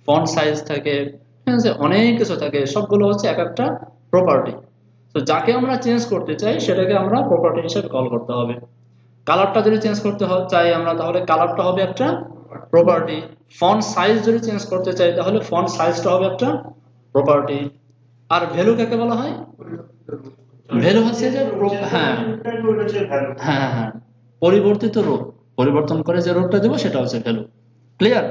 Font size থাকে, ঠিক আছে, অনেক কিছু থাকে, সবগুলো হচ্ছে এক একটা প্রপার্টি। তো যাকে আমরা চেঞ্জ করতে চাই সেটাকে আমরা প্রপার্টি হিসেবে কল করতে হবে। কালারটা যদি চেঞ্জ করতে চাই আমরা, তাহলে কালারটা হবে একটা প্রপার্টি। ফন্ট সাইজ যদি চেঞ্জ করতে চাই তাহলে ফন্ট সাইজটা হবে একটা প্রপার্টি। আর ভ্যালু কাকে বলা হয়? ভ্যালু হচ্ছে যে হ্যাঁ হ্যাঁ হ্যাঁ পরিবর্তিত রূপ, পরিবর্তন করে যে রূপটা দেবো সেটা হচ্ছে ভ্যালু। ক্লিয়ার?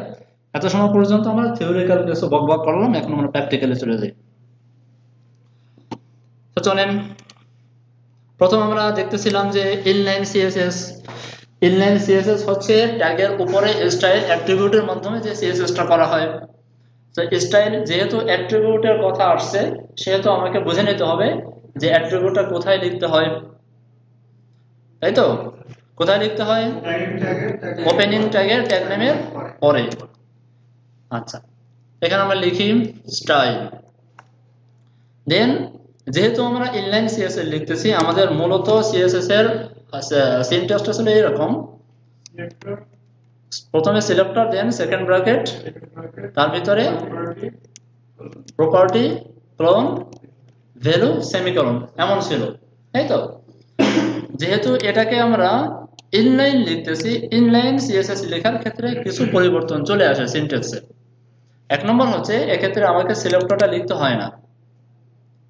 এত সময় পর্যন্ত আমরা থিওরিক্যাল কিছু বকবক করলাম, এখন আমরা প্র্যাকটিক্যালে চলে যাই। তো চলেন, প্রথম আমরা দেখতেছিলাম যে ইনলাইন সিএসএস। ইনলাইন সিএসএস হচ্ছে ট্যাগের উপরে স্টাইল অ্যাট্রিবিউটের মাধ্যমে যে সিএসএসটা করা হয়। তো স্টাইল যেহেতু অ্যাট্রিবিউটের কথা আসছে, সেহেতু আমাকে বুঝে নিতে হবে যে অ্যাট্রিবিউটটা কোথায় লিখতে হয়, তাই তো? কোথায় লিখতে হয়? ওপেনিং ট্যাগের ট্যাগ নেমের পরে। আচ্ছা, এখানে আমরা লিখি স্টাইল। দেন যেহেতু আমরা ইনলাইন সিএসএস লিখতেছি, আমাদের মূলত সিএসএস এর সিনট্যাক্সটা ছিল এরকম: প্রথমে সিলেক্টর, দেন সেকেন্ড ব্র্যাকেট, তার ভিতরে প্রপার্টি, ক্লোন, ভ্যালু, সেমিকোলন, এমন ছিল, তাই তো? যেহেতু এটাকে আমরা ইনলাইন লিখতেছি, ইনলাইন সিএসএস লেখার ক্ষেত্রে কিছু পরিবর্তন চলে আসে সিনট্যাক্সে। এক নম্বর হচ্ছে, এক্ষেত্রে আমাকে সিলেক্টরটা লিখতে হয় না।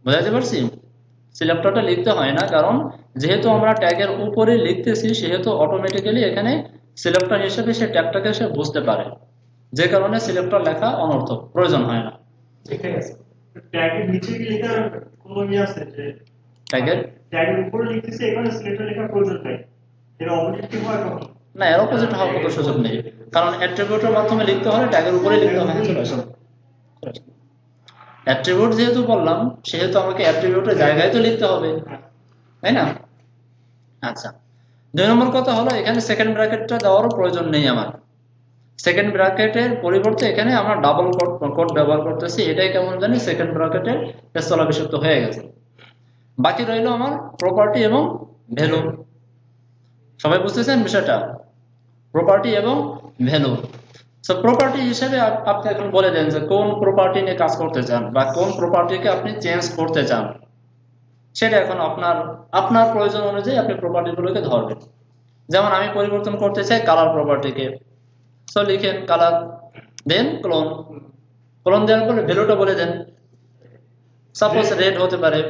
বুঝাতে পারছি? সিলেক্টরটা লিখতে হয় না, কারণ যেহেতু আমরা ট্যাগের উপরে লিখতেছি, সেহেতু অটোমেটিক্যালি এখানে সিলেক্টর হিসেবে সে ট্যাগটাকে সে বুঝতে পারে, যে কারণে সিলেক্টর লেখা অনর্থক, প্রয়োজন হয় না। ট্যাগের নিচে কি লেখা কোনো ইয়ে আছে যে ট্যাগের উপরে লিখতেছে, এখানে সিলেক্টর লেখার প্রয়োজন নাই? এর অপোজিট কি হয় কখনো? না, এর অপোজিট হওয়ার কোনো সুযোগ নেই, কারণ অ্যাট্রিবিউটের মাধ্যমে লিখতে হলে ট্যাগের উপরে লিখতে হয়। চলে আসুন, অ্যাট্রিবিউট যেহেতু বললাম, সেহেতু আমাকে অ্যাট্রিবিউটের জায়গায় তো লিখতে হবে, তাই না? আচ্ছা, দুই নম্বর কথা হলো, এখানে সেকেন্ড ব্র্যাকেটটা দেওয়ারও প্রয়োজন নেই আমার। সেকেন্ড ব্র্যাকেটের পরিবর্তে এখানে আমরা ডাবল কোট ব্যবহার করতেছি, এটাই কেমন জানি সেকেন্ড ব্র্যাকেটের স্থলাভিষিক্ত হয়ে গেছে। বাকি রইল আমার প্রপার্টি এবং ভ্যালু। সবাই বুঝতেছেন বিষয়টা? প্রপার্টি এবং ভ্যালু। সো প্রপার্টি হিসেবে আপনি এখন বলে দেন যে কোন প্রপার্টি নিয়ে কাজ করতে চান বা কোন প্রপার্টিকে আপনি চেঞ্জ করতে চান, সেটা এখন আপনার প্রয়োজন অনুযায়ী আপনি প্রপার্টিগুলোকে ধরবেন। যেমন আমি পরিবর্তন করতে চাই কালার প্রপার্টিকে, সো লিখেন কালার, দেন ক্লোন। ক্লোন দেওয়ার পরে ভ্যালুটা বলে দেন, সাপোজ রেড হতে পারে,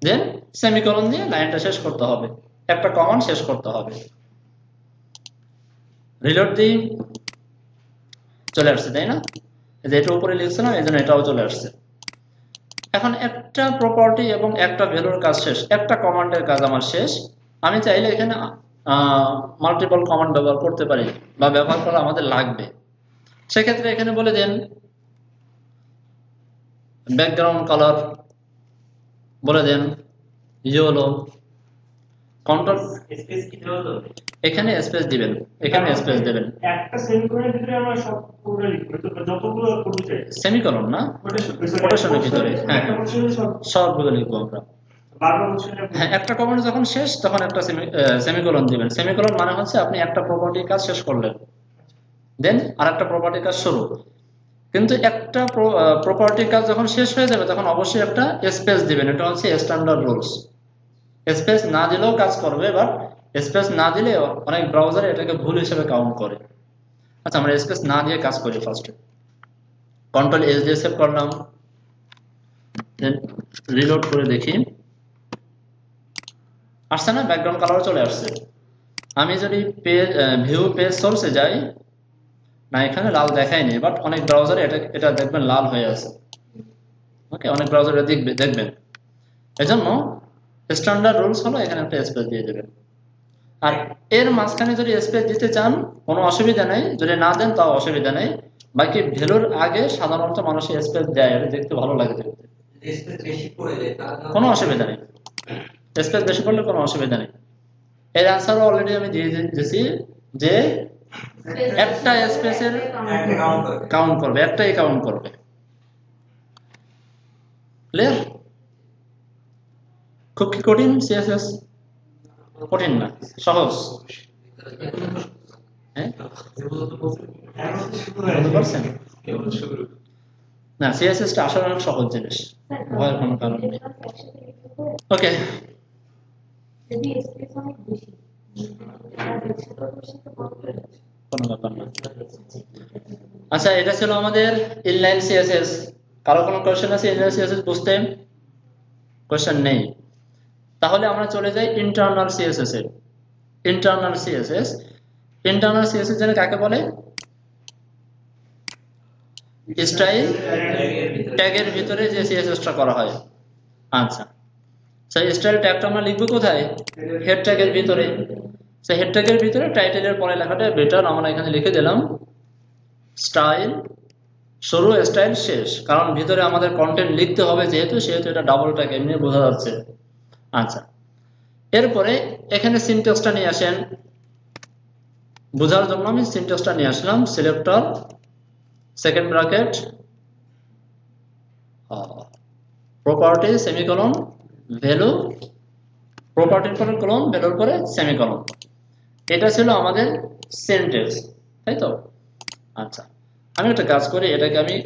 দেন সেমিকোলন দিয়ে লাইনটা শেষ করতে হবে, একটা কমান্ড শেষ করতে হবে। রিলোড দিই, চলে আসছে, তাই না? যে এটা উপরে লিখছিলাম, এই জন্য এটাও চলে আসছে। এখন একটা প্রপার্টি এবং একটা ভ্যালুর কাজ শেষ, একটা কমান্ডের কাজ আমার শেষ। আমি চাইলে এখানে মাল্টিপল কমান্ড ব্যবহার করতে পারি বা ব্যবহার করা আমাদের লাগবে। সেক্ষেত্রে এখানে বলে দেন ব্যাকগ্রাউন্ড কালার, বলে দেন ইয়েলো, কন্ট্রোল, এখানে স্পেস দিবেন, এখানে স্পেস দিবেন। একটা সেমিকোলনের ভিতরে আমরা সবগুলো লিখব, যতগুলো করতে চাই। সেমিকোলন না, কোটেশনের ভিতরে, হ্যাঁ সবগুলো লিখবো আমরা। হ্যাঁ, একটা কমান্ড যখন শেষ তখন একটা সেমিকোলন দিবেন। সেমিকোলন মানে হচ্ছে আপনি একটা প্রপার্টির কাজ শেষ করলেন, দেন আরেকটা প্রপার্টির কাজ শুরু। কিন্তু একটা প্রপার্টির কাজ যখন শেষ হয়ে যাবে তখন অবশ্যই একটা স্পেস দিবেন, এটা হচ্ছে স্ট্যান্ডার্ড রুলস। স্পেস না দিলেও কাজ করবে, বাট স্পেস না দিলে অনেক ব্রাউজারে এটাকে ভুল হিসেবে কাউন্ট করে। আচ্ছা, আমরা স্পেস না দিয়ে কাজ করি। ফার্স্টে কন্ট্রোল এস দিয়ে সেভ করলাম, দেন রিলোড করে দেখি আসছে না, ব্যাকগ্রাউন্ড কালার চলে আসছে। আমি যদি ভিউ পেজ সোর্সে যাই, না এখানে লাল দেখায়নি, বাট অনেক ব্রাউজারে এটা দেখবেন লাল হয়ে আছে। ওকে, অনেক ব্রাউজারে দেখবেন। এজন্য স্ট্যান্ডার্ড রুলস হলো এখানে একটা স্পেস দিয়ে দেবেন। আর এর মাঝখানে যদি স্পেস দিতে চান কোনো অসুবিধা নেই, যদি না দেন তাও অসুবিধা নেই। বাকি ভ্যালুর আগে সাধারণত মানুষ স্পেস দেয়, এটা দেখতে ভালো লাগে, কোনো অসুবিধা নেই। স্পেস বেশি পড়লে কোনো অসুবিধা নেই। এর অ্যান্সারও অলরেডি আমি দিয়ে দিয়েছি যে একটা স্পেসের কাউন্ট করবে, একটাই কাউন্ট করবে। ক্লিয়ার? খুব কি কঠিন সিএসএস? কঠিন না, সহজ। হ্যাঁ এখন তো শুরু বুঝতে পারছেন? শুরু না, সিএসএস টা আসলে অনেক সহজ জিনিস, ভয়ের কোনো কারণ নেই। ওকে, কোনো ব্যাপার না। আচ্ছা, এটা ছিল আমাদের ইনলাইন সিএসএস। কারো কোনো কোশ্চেন আছে ইনলাইন সিএসএস বুঝতে? কোশ্চেন নেই। তাহলে আমরা চলে যাই ইন্টারনাল সিএসএস এর। ইন্টারনাল সিএসএস, ইন্টারনাল সিএসএস যেন কাকে বলে? স্টাইল ট্যাগের ভিতরে যে সিএসএসটা করা হয়। আচ্ছা, সেই স্টাইল ট্যাগটা আমরা লিখবো কোথায়? হেড ট্যাগের ভিতরে। সেই হেড ট্যাগের ভিতরে টাইটেলের পরে লেখাটা বেটার আমরা এখানে লিখে দিলাম স্টাইল শুরু স্টাইল শেষ, কারণ ভিতরে আমাদের কন্টেন্ট লিখতে হবে যেহেতু, সেহেতু এটা ডাবল ট্যাগ, এমনি বোঝা যাচ্ছে। আচ্ছা, এরপরে এখানে সিনট্যাক্সটা নিয়ে আসেন। বোঝার জন্য আমি সিনট্যাক্সটা নিয়ে আসলাম। Selector second bracket property semicolon value, প্রপার্টির পরে কলন, ভ্যালুর পরে সেমিকোলন। এটা ছিল আমাদের সেন্টেন্স, তাই তো? আচ্ছা, আমি একটা কাজ করি, এটাকে আমি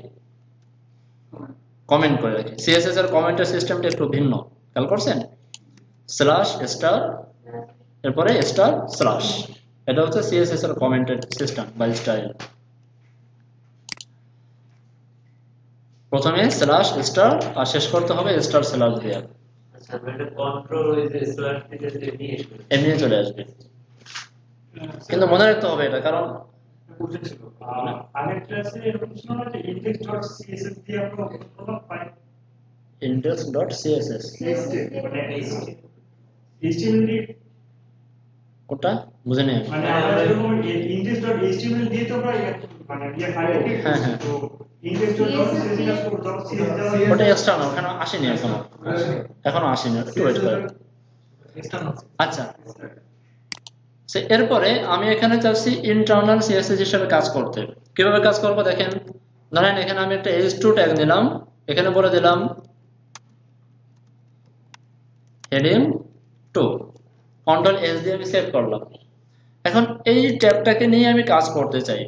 কমেন্ট করে রাখি। সিএসএস এর কমেন্টের সিস্টেমটা একটু ভিন্ন, খেয়াল করছেন? স্ল্যাশ স্টার এরপরে স্টার স্ল্যাশ, এটা হচ্ছে সিএসএস এর কমেন্টের সিস্টেম বা স্টাইল। প্রথমে স্ল্যাশ স্টার আর শেষ করতে হবে স্টার স্ল্যাশ দিয়ে। আচ্ছা, মানে কন্ট্রোল ওই যে স্ল্যাশ থেকে নিয়ে আসবে, এমনি চলে আসবে, কিন্তু মনে রাখতে হবে এটা, কারণ বুঝেছিল আগের ক্লাসে এরকম ছিল না যে index.css দিয়ে আমরা প্রথম পাই index.css মানে HTML দিয়ে, কোনটা বুঝে নেই। মানে আমরা যেরকম index.html দিয়ে তো আমরা মানে ফাইল হ্যাঁ হ্যাঁ, তো index.css ওটা এক্সটার্নাল, ওখানে আসেনি এখনো আসেনি, একটু ওয়েট করেন। আচ্ছা, এরপরে আমি এখানে চাচ্ছি ইন্টারনাল সিএসএস হিসেবে কাজ করতে। কিভাবে কাজ করব দেখেন, ধরেন এখানে আমি একটা h2 ট্যাগ দিলাম, এখানে বলে দিলাম হেডিং 2, কন্ট্রোল এস দিয়ে আমি সেভ করলাম। এখন এই ট্যাবটাকে নিয়ে আমি কাজ করতে চাই,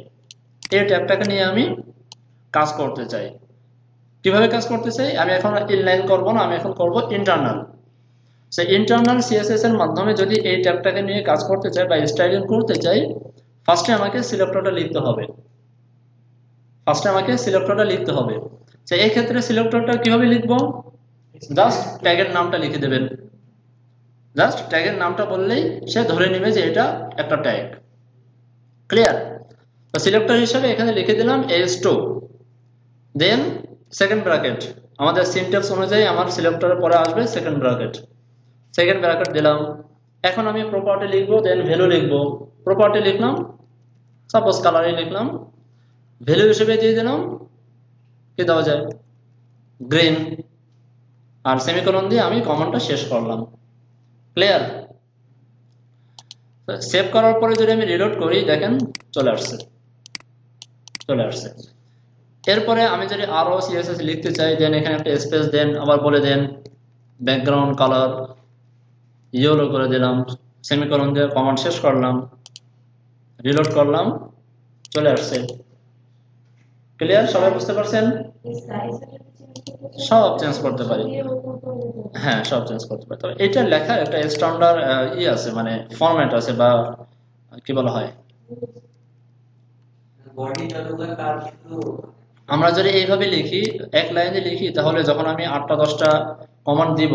এই ট্যাবটাকে নিয়ে আমি কাজ করতে চাই। কিভাবে কাজ করতে চাই? আমি এখন ইনলাইন করব না, আমি এখন করব ইন্টারনাল। সেই ইন্টারনাল সিএসএস এর মাধ্যমে যদি এই ট্যাবটাকে নিয়ে কাজ করতে চাই বা স্টাইলিং করতে চাই, ফার্স্টে আমাকে সিলেক্টরটা লিখতে হবে। এই ক্ষেত্রে সিলেক্টরটা কিভাবে লিখবো? জাস্ট ট্যাগের নামটা লিখে দেবেন। জাস্ট ট্যাগের নামটা বললেই সে ধরে নেবে যে এটা একটা ট্যাগ। ক্লিয়ার? তো সিলেক্টর হিসেবে এখানে লিখে দিলাম h2, দেন সেকেন্ড ব্র্যাকেট, আমাদের সিনট্যাক্স অনুযায়ী আমার সিলেক্টরের পরে আসবে সেকেন্ড ব্র্যাকেট দিলাম। এখন আমি প্রপার্টি লিখবো, দেন ভ্যালু লিখবো। প্রপার্টি লিখলাম, সাপোজ কালারই লিখলাম, ভ্যালু হিসেবে দিয়ে দিলাম কি দেওয়া যায়, গ্রিন, আর সেমিকোলন দিয়ে আমি কমান্ডটা শেষ করলাম। ক্লিয়ার? সেভ করার পরে যদি আমি রিলোড করি, দেখেন চলে আসছে। এরপরে আমি যদি আরো সিএসএস লিখতে চাই, দেন এখানে একটা স্পেস দেন, আবার বলে দেন ব্যাকগ্রাউন্ড কালার ইয়েলো করে দিলাম, সেমিকোলন দিয়ে কমান্ড শেষ করলাম, রিলোড করলাম, চলে আসছে। ক্লিয়ার? সবাই বুঝতে পারছেন? সব চেঞ্জ করতে পারি, হ্যাঁ সব চেঞ্জ করতে পারি। তবে এটা লেখার একটা স্ট্যান্ডার্ড আছে, মানে ফরম্যাট আছে, বা কি বলা হয়, আমরা যদি এইভাবে লিখি, এক লাইনে লিখি, তাহলে যখন আমি 8টা 10টা কমান্ড দিব,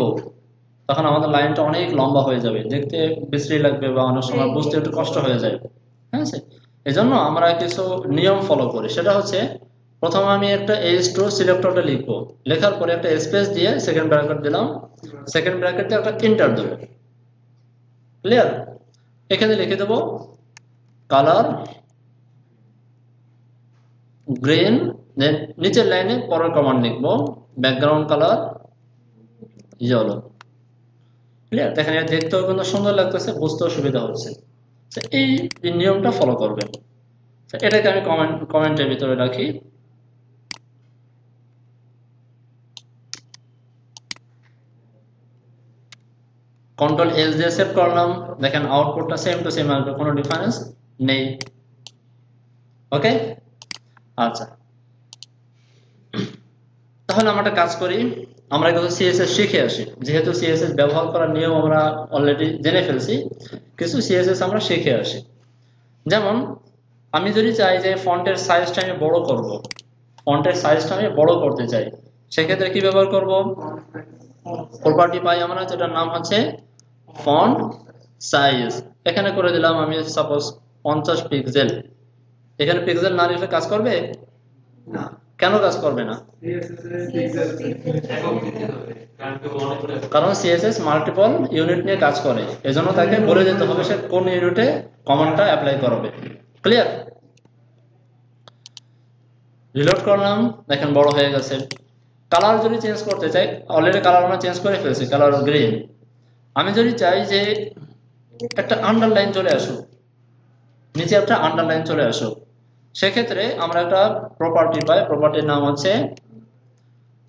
তখন আমাদের লাইনটা অনেক লম্বা হয়ে যাবে, দেখতে বিশ্রী লাগবে, বা অনেক সময় বুঝতে একটু কষ্ট হয়ে যায়। হ্যাঁ, এই জন্য আমরা কিছু নিয়ম ফলো করি। সেটা হচ্ছে, প্রথমে আমি একটা h2 সিলেক্টরটা লিখবো, লেখার পরে একটা স্পেস দিয়ে সেকেন্ড ব্র্যাকেট দিলাম, সেকেন্ড ব্র্যাকেট দিয়ে একটা এন্টার দেবো। ক্লিয়ার? এখানে লিখে দেবো কালার গ্রিন, দেন নিচের লাইনে পরের কমান্ড লিখবো ব্যাকগ্রাউন্ড কালার ইয়েলো। ক্লিয়ার? দেখেন এটা দেখতেও কিন্তু সুন্দর লাগতেছে, বুঝতেও সুবিধা হচ্ছে। এই নিয়মটা ফলো করবেন। এটাকে আমি কমেন্টের ভিতরে রাখি। কন্ট্রোল এস দিয়ে সেভ করলাম, দেখেন আউটপুটটা সেম টু সেম আসবে, কোনো ডিফারেন্স নেই। ওকে, আচ্ছা তাহলে আমরা একটা কাজ করি, আমরা কিছু সিএসএস শিখে আসি। যেহেতু সিএসএস ব্যবহার করার নিয়ম আমরা অলরেডি জেনে ফেলছি, কিছু সিএসএস আমরা শিখে আসি। যেমন আমি যদি চাই যে ফন্টের সাইজটা আমি বড় করব, ফন্টের সাইজটা আমি বড় করতে চাই, সেক্ষেত্রে কি ব্যবহার করব? প্রপার্টি পাই আমরা, যেটার নাম হচ্ছে ফন্ট সাইজ। এখানে করে দিলাম আমি সাপোজ 50 পিক্সেল। এখানে পিক্সেল না লিখলে কাজ করবে না। কেন কাজ করবে না? কারণ সিএসএস মাল্টিপল ইউনিট নিয়ে কাজ করে, এজন্য তাকে বলে দিতে হবে সে কোন ইউনিটে কমান্ডটা অ্যাপ্লাই করবে। ক্লিয়ার? রিলোড করলাম, দেখেন বড় হয়ে গেছে। কালার যদি চেঞ্জ করতে চাই, অলরেডি কালার আমরা চেঞ্জ করে ফেলছি, কালার গ্রিন। আমি যদি চাই যে একটা আন্ডারলাইন চলে আসুক, নিচে একটা আন্ডারলাইন চলে আসুক, সেক্ষেত্রে আমরা একটা প্রপার্টি পাই, প্রপার্টির নাম হচ্ছে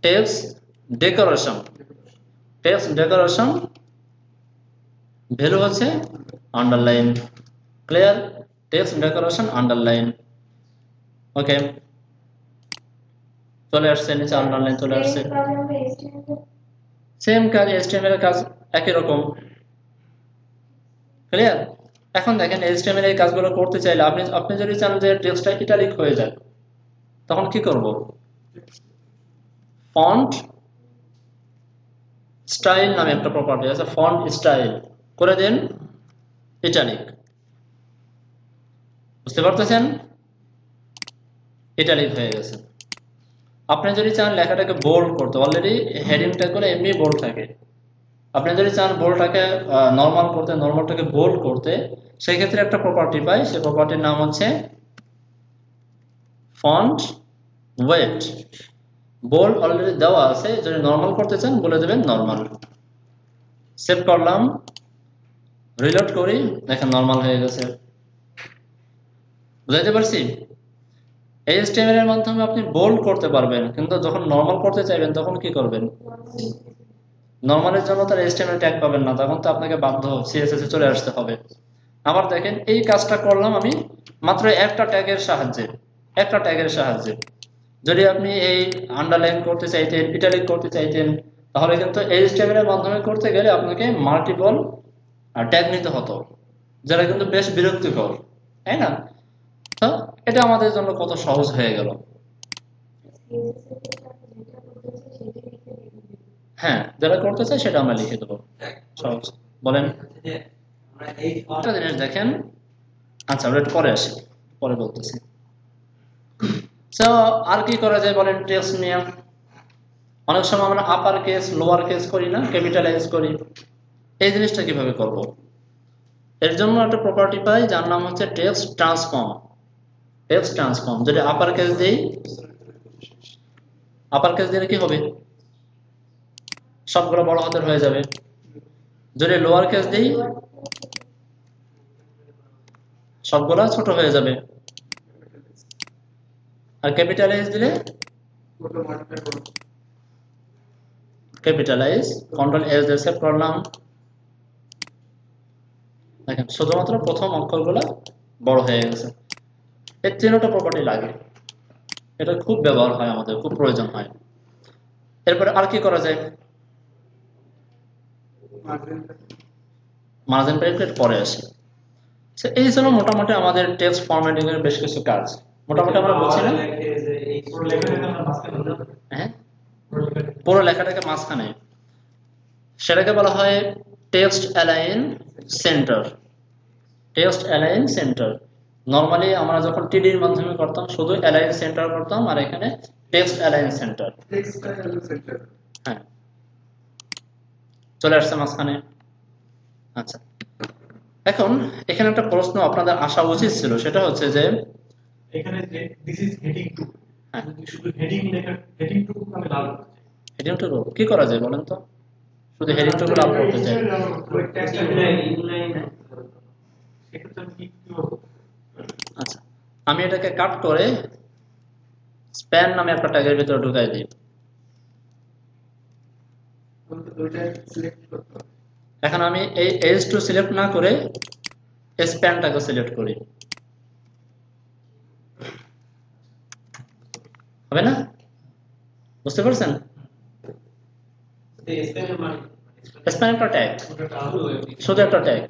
text decoration. Text decoration value হচ্ছে underline. Clear? Text decoration underline. Okay, চলে আসছে নিচে আন্ডারলাইন চলে আসছে। সেম কাজ, এইচটিএমএল এর কাজ একই রকম। ক্লিয়ার? এখন দেখেন এইচটিএমএল এই কাজগুলো করতে চাইলে আপনি যদি চান যে টেক্সটটা ইটালিক হয়ে যায়, তখন কি করব? ফন্ট স্টাইল নামে একটা প্রপার্টি আছে, ফন্ট স্টাইল করে দেন ইটালিক। বুঝতে পারতেছেন? ইটালিক হয়ে গেছে। আপনি যদি চান লেখাটাকে বোল্ড করতে, অলরেডি হেডিংটা করে এমনি বোল্ড থাকে, আপনি যদি চান বোল্ডটাকে নর্মাল করতে, নর্মালটাকে বোল্ড করতে, সেই ক্ষেত্রে একটা প্রপার্টি পাই, সেই প্রপার্টির নাম হচ্ছে ফন্ট ওয়েট। বোল্ড অলরেডি দেওয়া আছে, যদি নর্মাল করতে চান বলে দেবেন নর্মাল। সেভ করলাম, রিলোড করি, দেখেন নর্মাল হয়ে গেছে। বুঝাইতে পারছি? এইচটিএমএল এর মাধ্যমে আপনি বোল্ড করতে পারবেন, কিন্তু যখন নর্মাল করতে চাইবেন তখন কি করবেন? নর্মালের জন্য তার এইচটিএমএল ট্যাগ পাবেন না, তখন তো আপনাকে বাধ্য সিএসএস এ চলে আসতে হবে। আবার দেখেন এই কাজটা করলাম আমি মাত্র একটা ট্যাগের সাহায্যে, একটা ট্যাগের সাহায্যে। যদি আপনি এই আন্ডারলাইন করতে চাইতেন, ইটালিক করতে চাইতেন, তাহলে কিন্তু এইচটিএমএল এর মাধ্যমে করতে গেলে আপনাকে মাল্টিপল ট্যাগ নিতে হতো, যেটা কিন্তু বেশ বিরক্তিকর, তাই না? তো এটা আমাদের জন্য কত সহজ হয়ে গেল। হ্যাঁ, যেটা করতে চাই সেটা আমরা লিখে দেবো, সহজ। বলেন একটা জিনিস দেখেন। আচ্ছা আমরা একটু পরে আসি, পরে বলতেছি। তো আর কি করা যায় বলেন টেক্সট নিয়ে? অনেক সময় আমরা আপার কেস লোয়ার কেস করি না, ক্যাপিটালাইজ করি। এই জিনিসটা কিভাবে করব? এর জন্য একটা প্রপার্টি পাই যার নাম হচ্ছে টেক্সট ট্রান্সফর্ম। টেক্সট ট্রান্সফর্ম যদি আপার কেস দেই, আপার কেস দিলে কি হবে? সবগুলো বড় হাতের হয়ে যাবে। যদি লোয়ার কেস দিই, সবগুলো ছোট হয়ে যাবে। আর ক্যাপিটালাইজ দিলে, ক্যাপিটালাইজ কন্ট্রোল এস দিয়ে সেভ করলাম, দেখেন শুধুমাত্র প্রথম অক্ষরগুলো বড় হয়ে গেছে। এর তিনটা প্রপার্টি লাগে, এটা খুব ব্যবহার হয় আমাদের, খুব প্রয়োজন হয়। এরপরে আর কি করা যায়? মার্জিন ব্রেকেট পরে আসে। এই ছিল মোটামুটি আমাদের টেক্সট ফরম্যাটিং এর বেশ কিছু কাজ। মোটামুটি আমরা বলছি না, হ্যাঁ পুরো লেখাটাকে মাঝখানে, সেটাকে বলা হয় text align centre. Text align centre normally আমরা যখন টিডির মাধ্যমে করতাম শুধু অ্যালাইন সেন্টার করতাম, আর এখানে টেক্সট অ্যালাইন সেন্টার। হ্যাঁ চলে আসছে মাঝখানে। আচ্ছা এখন এখানে একটা প্রশ্ন আপনাদের আসা উচিত ছিল, সেটা হচ্ছে যে এখানে যে দিস ইজ হেডিং 2, হ্যাঁ শুধু হেডিং লেখা, হেডিং 2 আমি লাল করতে চাই। হেডিং 2 কি করা যায় বলেন তো? শুধু হেডিং 2 লাল করতে চাই, ওই টেক্সটটা ইনলাইন সেটা আমি কি করব? আচ্ছা আমি এটাকে কাট করে স্প্যান নামে একটা ট্যাগের ভিতরে ঢুকাই দিই। এখন আমি এই H2 সিলেক্ট না করে স্প্যানটাকে সিলেক্ট করি। হবে না? বুঝতে পারছেন? স্প্যান একটা ট্যাগ, শুধু একটা ট্যাগ।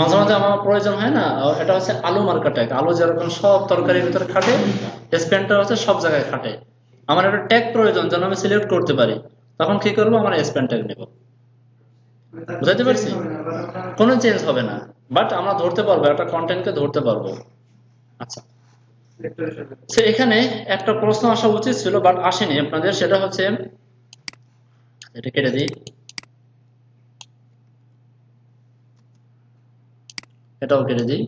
মাঝে মাঝে আমার প্রয়োজন হয় না, এটা হচ্ছে আলু মার্কা ট্যাগ। আলু যেরকম সব তরকারির ভিতরে খাটে, স্প্যানটা হচ্ছে সব জায়গায় খাটে। আমার একটা ট্যাগ প্রয়োজন যেন আমি সিলেক্ট করতে পারি, তখন কি করবো? আমার স্প্যান ট্যাগ নেব। বুঝাতে পারছি? কোনো চেঞ্জ হবে না, বাট আমরা ধরতে পারবো, একটা কন্টেন্টকে ধরতে পারবো। আচ্ছা, এখানে একটা প্রশ্ন আসা উচিত ছিল বাট আসেনি আপনাদের, সেটা হচ্ছে, এটা কেটে দিই, এটাও কেটে দিই।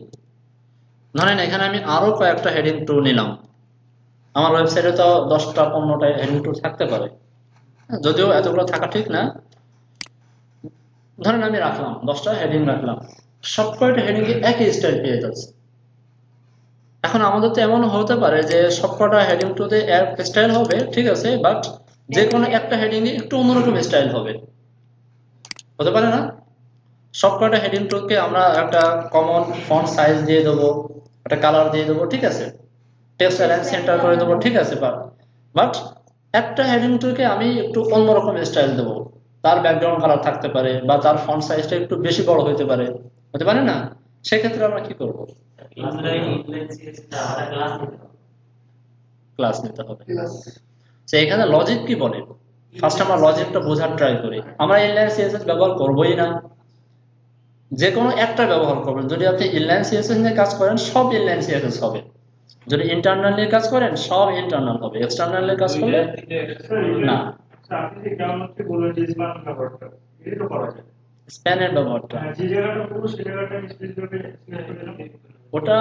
ধরেন এখানে আমি আরো কয়েকটা হেডিং টু নিলাম। আমার ওয়েবসাইটে তো 10টা 15টা হেডিং টু থাকতে পারে, যদিও এতগুলো থাকা ঠিক না। ধরেন আমি রাখলাম 10টা হেডিং রাখলাম, সব কয়টা হেডিং একই স্টাইল পেয়ে যাচ্ছে। এখন আমাদের তো এমন হতে পারে যে সবকটা হেডিং টুতে এক স্টাইল হবে, ঠিক আছে, বাট যে কোনো একটা হেডিং এ একটু অন্যরকম স্টাইল হবে, হতে পারে না? সবকটা হেডিং টুকে আমরা একটা কমন ফন্ট সাইজ দিয়ে দেবো, একটা কালার দিয়ে দেবো, ঠিক আছে, টেক্সট অ্যালাইন সেন্টার করে দেবো, ঠিক আছে, বাট একটা হেডিং টুকে আমি একটু অন্যরকম স্টাইল দেবো, তার ব্যাকগ্রাউন্ড কালার থাকতে পারে বা তার ফন্ট সাইজটা একটু বেশি বড় হতে পারে না? সেক্ষেত্রে আমরা কি করবো? ক্লাস নিতে হবে। এখানে লজিক কি বলে, ফার্স্ট আমরা লজিকটা বোঝার ট্রাই করি। আমরা ইনলাইন সিএসএস ব্যবহার করবোই না, যে কোনো একটা ব্যবহার করবেন। যদি আপনি ইনলাইন সিএসএস নিয়ে কাজ করেন, সব ইনলাইন সিএসএস হবে। যদি ইন্টারনাল নিয়ে কাজ করেন, সব ইন্টারনাল হবে। এক্সটার্নাল নিয়ে কাজ করলে না। স্প্যানের ব্যবহারটা ওটা,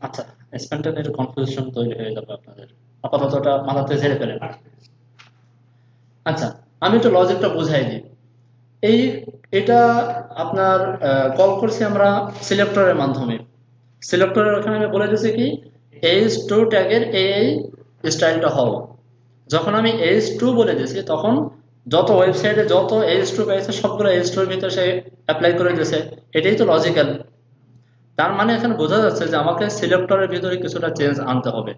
আচ্ছা, স্প্যানটা একটু কনফিউশন তৈরি হয়ে যাবে আপনাদের, আপাতত ওটা মাথাতে ঝেড়ে ফেলেন। আচ্ছা, আমি একটু লজিকটা বুঝাই দিই। এটা আপনার কল করছি আমরা সিলেক্টরের মাধ্যমে। সিলেক্টরের ওখানে আমি বলে দিয়েছি কি, H2 ট্যাগের এই স্টাইলটা হবে। যখন আমি H2 বলে দিয়েছি, তখন যত ওয়েবসাইটে যত H2 পেয়েছে সবগুলো H2 এর ভিতরে সে অ্যাপ্লাই করে দিয়েছে। এটাই তো লজিক্যাল। তার মানে এখানে বোঝা যাচ্ছে যে আমাকে সিলেক্টরের ভিতরে কিছুটা চেঞ্জ আনতে হবে,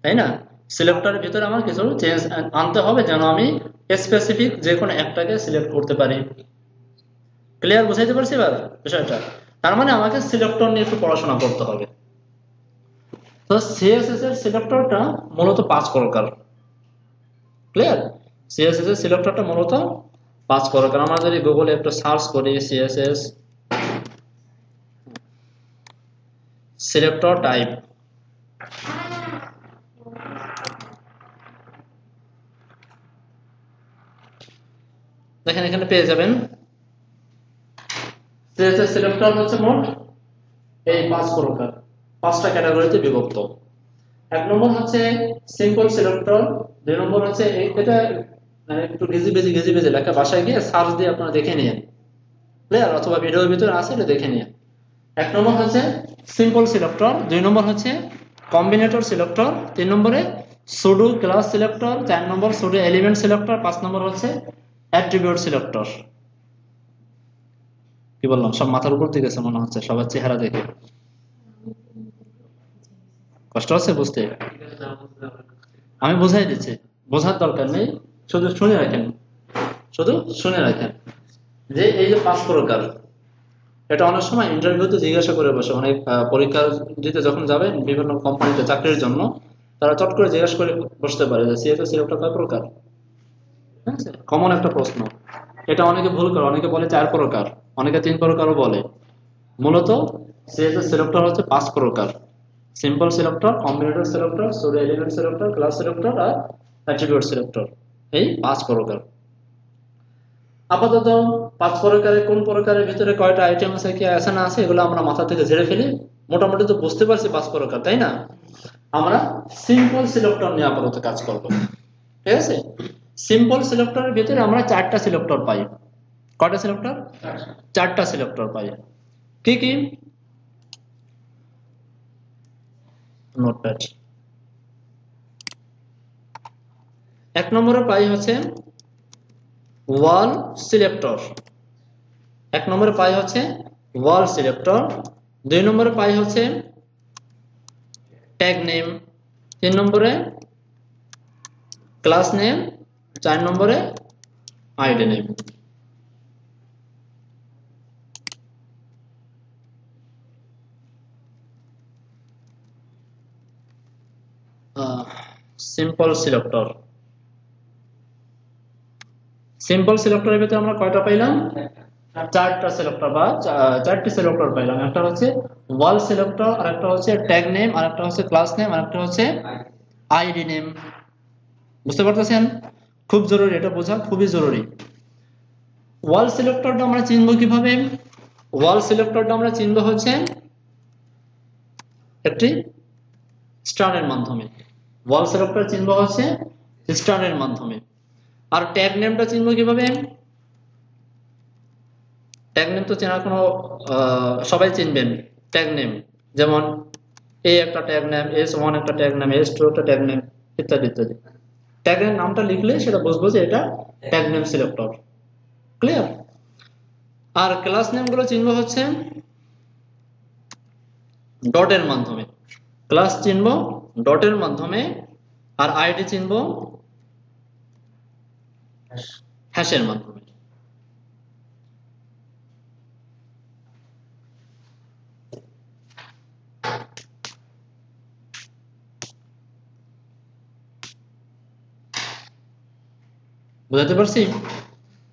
তাই না? সিলেক্টরের ভিতরে আমার কিছু চেঞ্জ আনতে হবে যেন আমি স্পেসিফিক যে কোনো একটাকে সিলেক্ট করতে পারি। ক্লিয়ার? বুঝাইতে পারছি এবার বিষয়টা? তার মানে আমাকে সিলেক্টর নিয়ে একটু পড়াশোনা করতে হবে। তো সিএসএস এর সিলেক্টরটা মূলত 5 প্রকার। ক্লিয়ার? সিএসএস এর সিলেক্টরটা মূলত 5 প্রকার। আমরা যদি গুগলে একটু সার্চ করি সিএসএস সিলেক্টর টাইপ, দেখেন এখানে পেয়ে যাবেন সিএসএস সিলেক্টর হচ্ছে মোট এই 5 প্রকার, 5টা ক্যাটাগরিতে বিভক্ত। 1 নম্বর হচ্ছে সিম্পল সিলেক্টর, 2 নম্বর হচ্ছে এটা একটু গেজি বেজি লেখা, বাসায় গিয়ে সার্চ দিয়ে আপনারা দেখে নিন, ক্লিয়ার, অথবা ভিডিওর ভিতরে আছে এটা দেখে নিন। 1 নম্বর হচ্ছে সিম্পল সিলেক্টর, 2 নম্বর হচ্ছে কম্বিনেটর সিলেক্টর, 3 নম্বরে সুডো ক্লাস সিলেক্টর, 4 নম্বর সুডো এলিমেন্ট সিলেক্টর, 5 নম্বর হচ্ছে অ্যাট্রিবিউট সিলেক্টর। কি বললাম? সব মাথার উপর দিয়ে গেছে মনে হচ্ছে সবার চেহারা দেখে। কষ্ট হচ্ছে বুঝতে? আমি বুঝাই দিচ্ছি, বোঝার দরকার নেই, শুধু শুনে রাখেন যে এই যে 5 প্রকার, এটা অনেক সময় ইন্টারভিউতে জিজ্ঞাসা করে বসে। অনেক পরীক্ষা দিতে যখন যাবেন বিভিন্ন কোম্পানিতে চাকরির জন্য, তারা চট করে জিজ্ঞাসা করে বসতে পারে যে সিএসএস সিলেক্টর কয় প্রকার। কমন একটা প্রশ্ন। এটা অনেকে ভুল করে, অনেকে বলে 4 প্রকার, অনেকে 3 প্রকারও বলে। মূলত সিএসএস সিলেক্টর হচ্ছে 5 প্রকার: simple selector, combinator selector, pseudo element selector, class selector আর অ্যাট্রিবিউট সিলেক্টর। এই 5 প্রকার। আপাতত 5 প্রকারের কোন প্রকারের ভিতরে কয়টা আইটেম আছে, কি আছে না আছে, এগুলো আমরা মাথা থেকে ঝেড়ে ফেলি। মোটামুটি তো বুঝতে পারছি 5 প্রকার, তাই না? আমরা সিম্পল সিলেক্টর নিয়ে আপাতত কাজ করব, ঠিক আছে? সিম্পল সিলেক্টরের ভিতরে আমরা 4টা সিলেক্টর পাই। কয়টা সিলেক্টর? 4টা সিলেক্টর পাই। কি কি? নোটপ্যাড। 1 নম্বরে পাই হচ্ছে ওয়াল সিলেক্টর। 1 নম্বরে পাই হচ্ছে ওয়াল সিলেক্টর। 2 নম্বরে পাই হচ্ছে ট্যাগ নেম। 3 নম্বরে ক্লাস নেম, 4 নম্বরে আইডি নেম। সিম্পল সিলেক্টর, সিম্পল সিলেক্টরের ভিতরে আমরা কয়টা পাইলাম? 4টা সিলেক্টর বা 4টি সিলেক্টর পাইলাম। একটা হচ্ছে ওয়াল সিলেক্টর, আর একটা হচ্ছে ট্যাগ নেম, আর একটা হচ্ছে ক্লাস নেম, আর একটা হচ্ছে আইডি নেম। বুঝতে পারতেছেন? খুব জরুরি, এটা বোঝা খুবই জরুরি। ওয়াল সিলেক্টরটা আমরা চিনব কিভাবে? ওয়াল সিলেক্টরটা আমরা চিনব হচ্ছে একটি স্টারের মাধ্যমে। ওয়াল সিলেক্টর চিনব হচ্ছে স্টারের মাধ্যমে। আর ট্যাগ নেমটা চিনব কিভাবে? ট্যাগ নেম তো চেনার কোনো সবাই চিনবেন ট্যাগ নেম, যেমন এ একটা ট্যাগ নেম, S1 একটা ট্যাগ নেম, S2 একটা ট্যাগ নেম, ইত্যাদি ইত্যাদি। ট্যাগের নামটা লিখলে সেটা বুঝবো যে এটা ট্যাগ নেম সিলেক্টর। ক্লিয়ার? আর ক্লাস নেম গুলো চিনব হচ্ছে ডটের মাধ্যমে। ক্লাস চিনব ডটের মাধ্যমে, আর আইডি চিনব হ্যাশের মাধ্যমে। বুঝতে পারছি?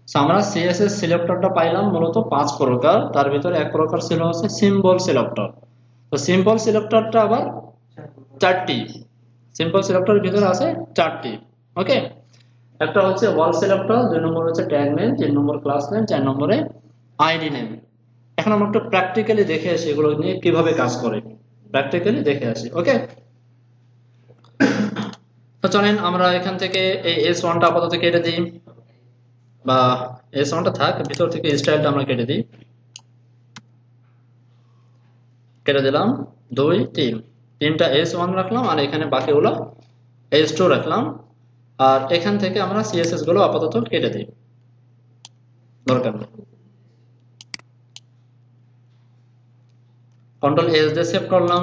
আমরা সিএসএস সিলেক্টরটা পাইলাম মূলত 5 প্রকার, তার ভিতরে এক প্রকার ছিল হচ্ছে সিম্বল সিলেক্টর। তো সিম্পল সিলেক্টরটা আবার 4টি, সিম্পল সিলেক্টরের ভিতরে আছে 4টি। ওকে, একটা হচ্ছে ওয়াল সিলেক্টর, 2 নম্বর হচ্ছে ট্যাগ নেম, 3 নম্বর ক্লাস নেম, 4 নম্বরে আইডি নেম। এখন আমরা একটু প্র্যাকটিক্যালি দেখে আসি এগুলো নিয়ে কিভাবে কাজ করে, প্র্যাকটিক্যালি দেখে আসি। ওকে, তো চলেন আমরা এখান থেকে এই S1টা আপাতত কেটে দিই, বা S1টা থাক, ভিতর থেকে স্টাইলটা আমরা কেটে দিই। কেটে দিলাম 2 3, 3টা S1 রাখলাম, আর এখানে বাকিগুলো S2 রাখলাম। আর এখান থেকে আমরা CSS গুলো আপাতত কেটে দিই, দরকার নেই। কন্ট্রোল S দিয়ে সেভ করলাম,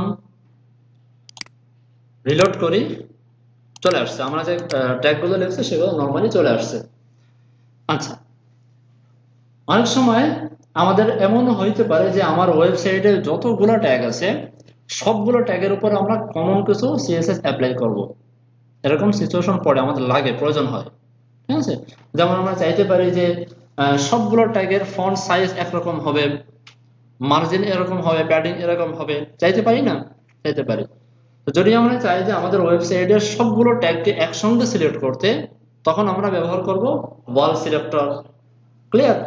রিলোড করি, চলে আসছে। আমরা যে ট্যাগগুলো লিখছি সেগুলো নরমালি চলে আসছে। আচ্ছা, অনেক সময় আমাদের এমন হইতে পারে যে আমার ওয়েবসাইটে যতগুলো ট্যাগ আছে সবগুলো ট্যাগের উপর আমরা কমন কিছু CSS অ্যাপ্লাই করব। এরকম সিচুয়েশন পড়ে, আমাদের লাগে, প্রয়োজন হয়। ঠিক আছে? যেমন আমরা চাইতে পারি যে সবগুলো ট্যাগের ফন্ট সাইজ একরকম হবে, মার্জিন এরকম হবে, প্যাডিং এরকম হবে, চাইতে পারি না? চাইতে পারি। তো যদি আমরা চাই যে আমাদের ওয়েবসাইটের সবগুলো ট্যাগকে একসঙ্গে সিলেক্ট করতে, তখন আমরা ব্যবহার করব ওয়াল সিলেক্টর। ক্লিয়ার?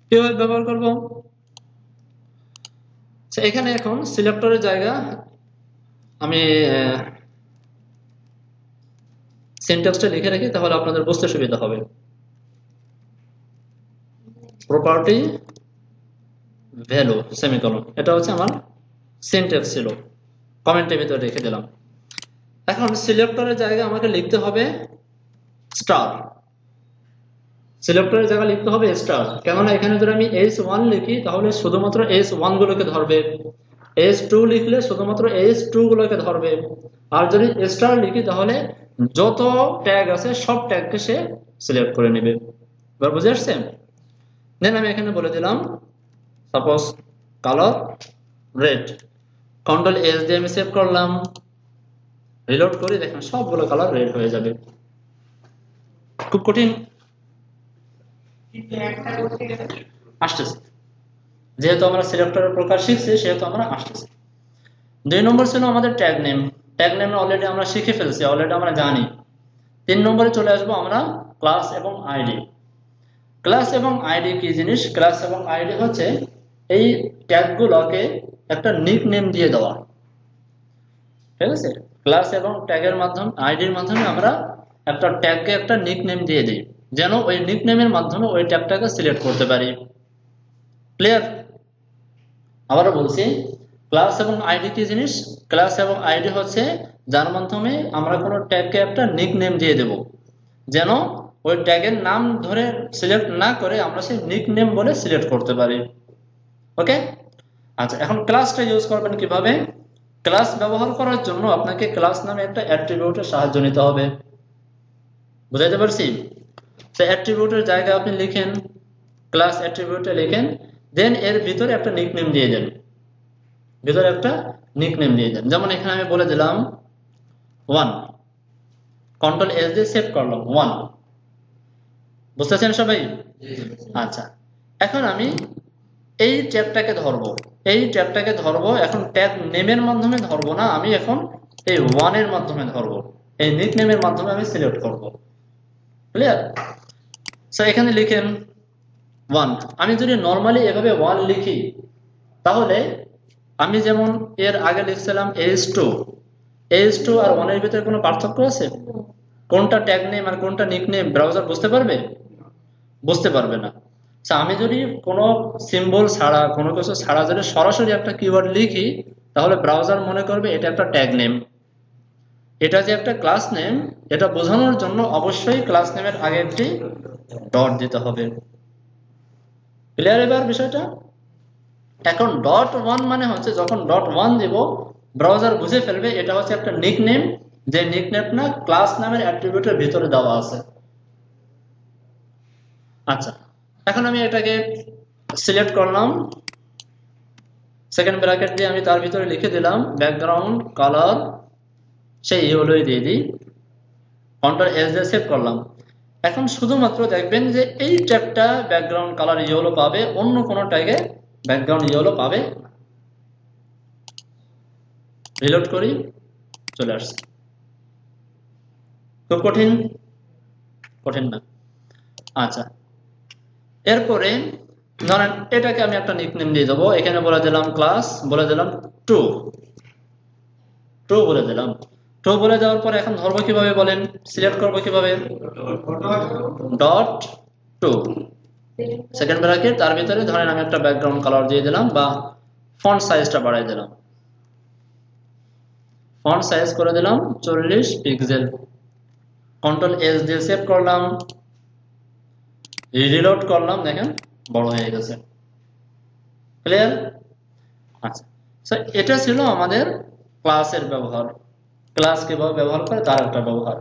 কিভাবে ব্যবহার করব? এখানে এখন সিলেক্টরের জায়গা আমি সিনট্যাক্সটা লিখে রাখি, তাহলে আপনাদের বুঝতে সুবিধা হবে। প্রপার্টি ভ্যালু সেমিকোলন, এটা হচ্ছে আমার সিনট্যাক্স ছিল, কমেন্টের ভিতরে রেখে দিলাম। এখন সিলেক্টরের জায়গা আমাকে লিখতে হবে স্টার। সিলেক্টরের জায়গা লিখতে হবে স্টার, কেননা এখানে যদি আমি S1 লিখি তাহলে শুধুমাত্র S1 গুলোকে ধরবে, S2 লিখলে শুধুমাত্র S2 গুলোকে ধরবে, আর যদি স্টার লিখি তাহলে যত ট্যাগ আছে সব ট্যাগকে সে সিলেক্ট করে নেবে। এবার বুঝে আসছে? দেন আমি এখানে বলে দিলাম suppose colour red, control S দিয়ে আমি সেভ করলাম, রিলোড করি, দেখেন সবগুলো কালার রেড হয়ে যাবে। খুব কঠিন আসতেছে, যেহেতু আমরা সিলেক্টরের প্রকার শিখছি সেহেতু আমরা আসতেছি। 2 নম্বর ছিল আমাদের tag name. Tag name already আমরা শিখে ফেলছি, অলরেডি আমরা জানি। 3 নম্বরে চলে আসবো আমরা ক্লাস এবং আইডি। ক্লাস এবং আইডি কি জিনিস? ক্লাস এবং আইডি হচ্ছে এই ট্যাগগুলোকে একটা নিক নেম দিয়ে দেওয়া। ঠিক আছে? ক্লাস এবং ট্যাগের মাধ্যমে, আইডির মাধ্যমে আমরা একটা ট্যাগকে একটা নিক নেম দিয়ে দিই, যেন ওই নিক নেমের মাধ্যমে ওই ট্যাগটাকে সিলেক্ট করতে পারি। ক্লিয়ার? আবারও বলছি, ক্লাস এবং আইডি কি জিনিস? ক্লাস এবং আইডি হচ্ছে যার মাধ্যমে আমরা কোনো ট্যাগকে একটা নিক নেম দিয়ে দেব, যেন ওই ট্যাগের নাম ধরে সিলেক্ট না করে আমরা সেই নিক নেম বলে সিলেক্ট করতে পারি। ওকে? আচ্ছা, এখন ক্লাসটা ইউজ করবেন কিভাবে? ক্লাস ব্যবহার করার জন্য আপনাকে ক্লাস নামে একটা অ্যাট্রিবিউটের সাহায্য নিতে হবে। বুঝাইতে পারছি? তো অ্যাট্রিবিউটের জায়গায় আপনি লিখেন ক্লাস অ্যাট্রিবিউটে লিখেন, দেন এর ভিতরে একটা নিকনেম দিয়ে দেন, ভিতরে একটা নিকনেম দিয়ে দেন। যেমন এখানে আমি বলে দিলাম 1, কন্ট্রোল এস দিয়ে সেভ করলাম 1। বুঝতেছেন সবাই? আচ্ছা, এখন আমি এই ট্যাগটাকে ধরবো, এই ট্যাগটাকে ধরবো। এখন ট্যাগ নেমের মাধ্যমে ধরবো না, আমি এখন এই 1 এর মাধ্যমে ধরবো, এই নিকনেমের মাধ্যমে আমি সিলেক্ট করব। ক্লিয়ার? সো এখানে লিখেন 1। আমি যদি নরমালি এভাবে 1 লিখি, তাহলে আমি যেমন এর আগে লিখছিলাম h2 আর 1 এর ভিতরে কোনো পার্থক্য আছে? কোনটা ট্যাগ নেম আর কোনটা নিকনেম ব্রাউজার বুঝতে পারবে? বুঝতে পারবে না। আমি যদি কোনো সিম্বল ছাড়া, কোনো কিছু ছাড়া যদি সরাসরি একটা কিওয়ার্ড লিখি, তাহলে ব্রাউজার মনে করবে এটা একটা ট্যাগ নেম। এটা যে একটা ক্লাস নেম, এটা বোঝানোর জন্য অবশ্যই ক্লাস নেমের আগে একটি ডট দিতে হবে। ক্লিয়ার এবার বিষয়টা? এখন .1 মানে হচ্ছে যখন .1 দিব, ব্রাউজার বুঝে ফেলবে এটা হচ্ছে একটা নিকনেম, যে নিকনেমটা ক্লাস নামের অ্যাট্রিবিউটের ভিতরে দেওয়া আছে। আচ্ছা, এখন আমি এটাকে সিলেক্ট করলাম, সেকেন্ড ব্র্যাকেট দিয়ে আমি তার ভিতরে লিখে দিলাম ব্যাকগ্রাউন্ড কালার, সেই ইয়েলোই দিয়ে দিই, কন্ট্রোল এস দিয়ে সেভ করলাম। এখন শুধুমাত্র দেখবেন যে এই ট্যাগটা ব্যাকগ্রাউন্ড কালার ইয়েলো পাবে, অন্য কোনো ট্যাগে ব্যাকগ্রাউন্ড ইয়েলো পাবে। রিলোড করি, চলে আসছে। খুব কঠিন? কঠিন না। আচ্ছা, এরপরে ধরেন এটাকে আমি একটা নিকনেম দিয়ে দেবো। এখানে বলে দিলাম ক্লাস, বলে দিলাম 2 বলে দিলাম। 2 বলে দেওয়ার পরে এখন ধরবো কিভাবে বলেন? সিলেক্ট করবো কিভাবে? .2 সেকেন্ড ব্র্যাকেট, তার ভিতরে ধরেন আমি একটা ব্যাকগ্রাউন্ড কালার দিয়ে দিলাম, বা ফন্ট সাইজটা বাড়াই দিলাম, ফন্ট সাইজ করে দিলাম 40 পিক্সেল। কন্ট্রোল এস দিয়ে সেভ করলাম, রিলোড করলাম, দেখেন বড় হয়ে গেছে। ক্লিয়ার? আচ্ছা, এটা ছিল আমাদের ক্লাসের ব্যবহার। ক্লাস কিভাবে ব্যবহার করে তার একটা ব্যবহার।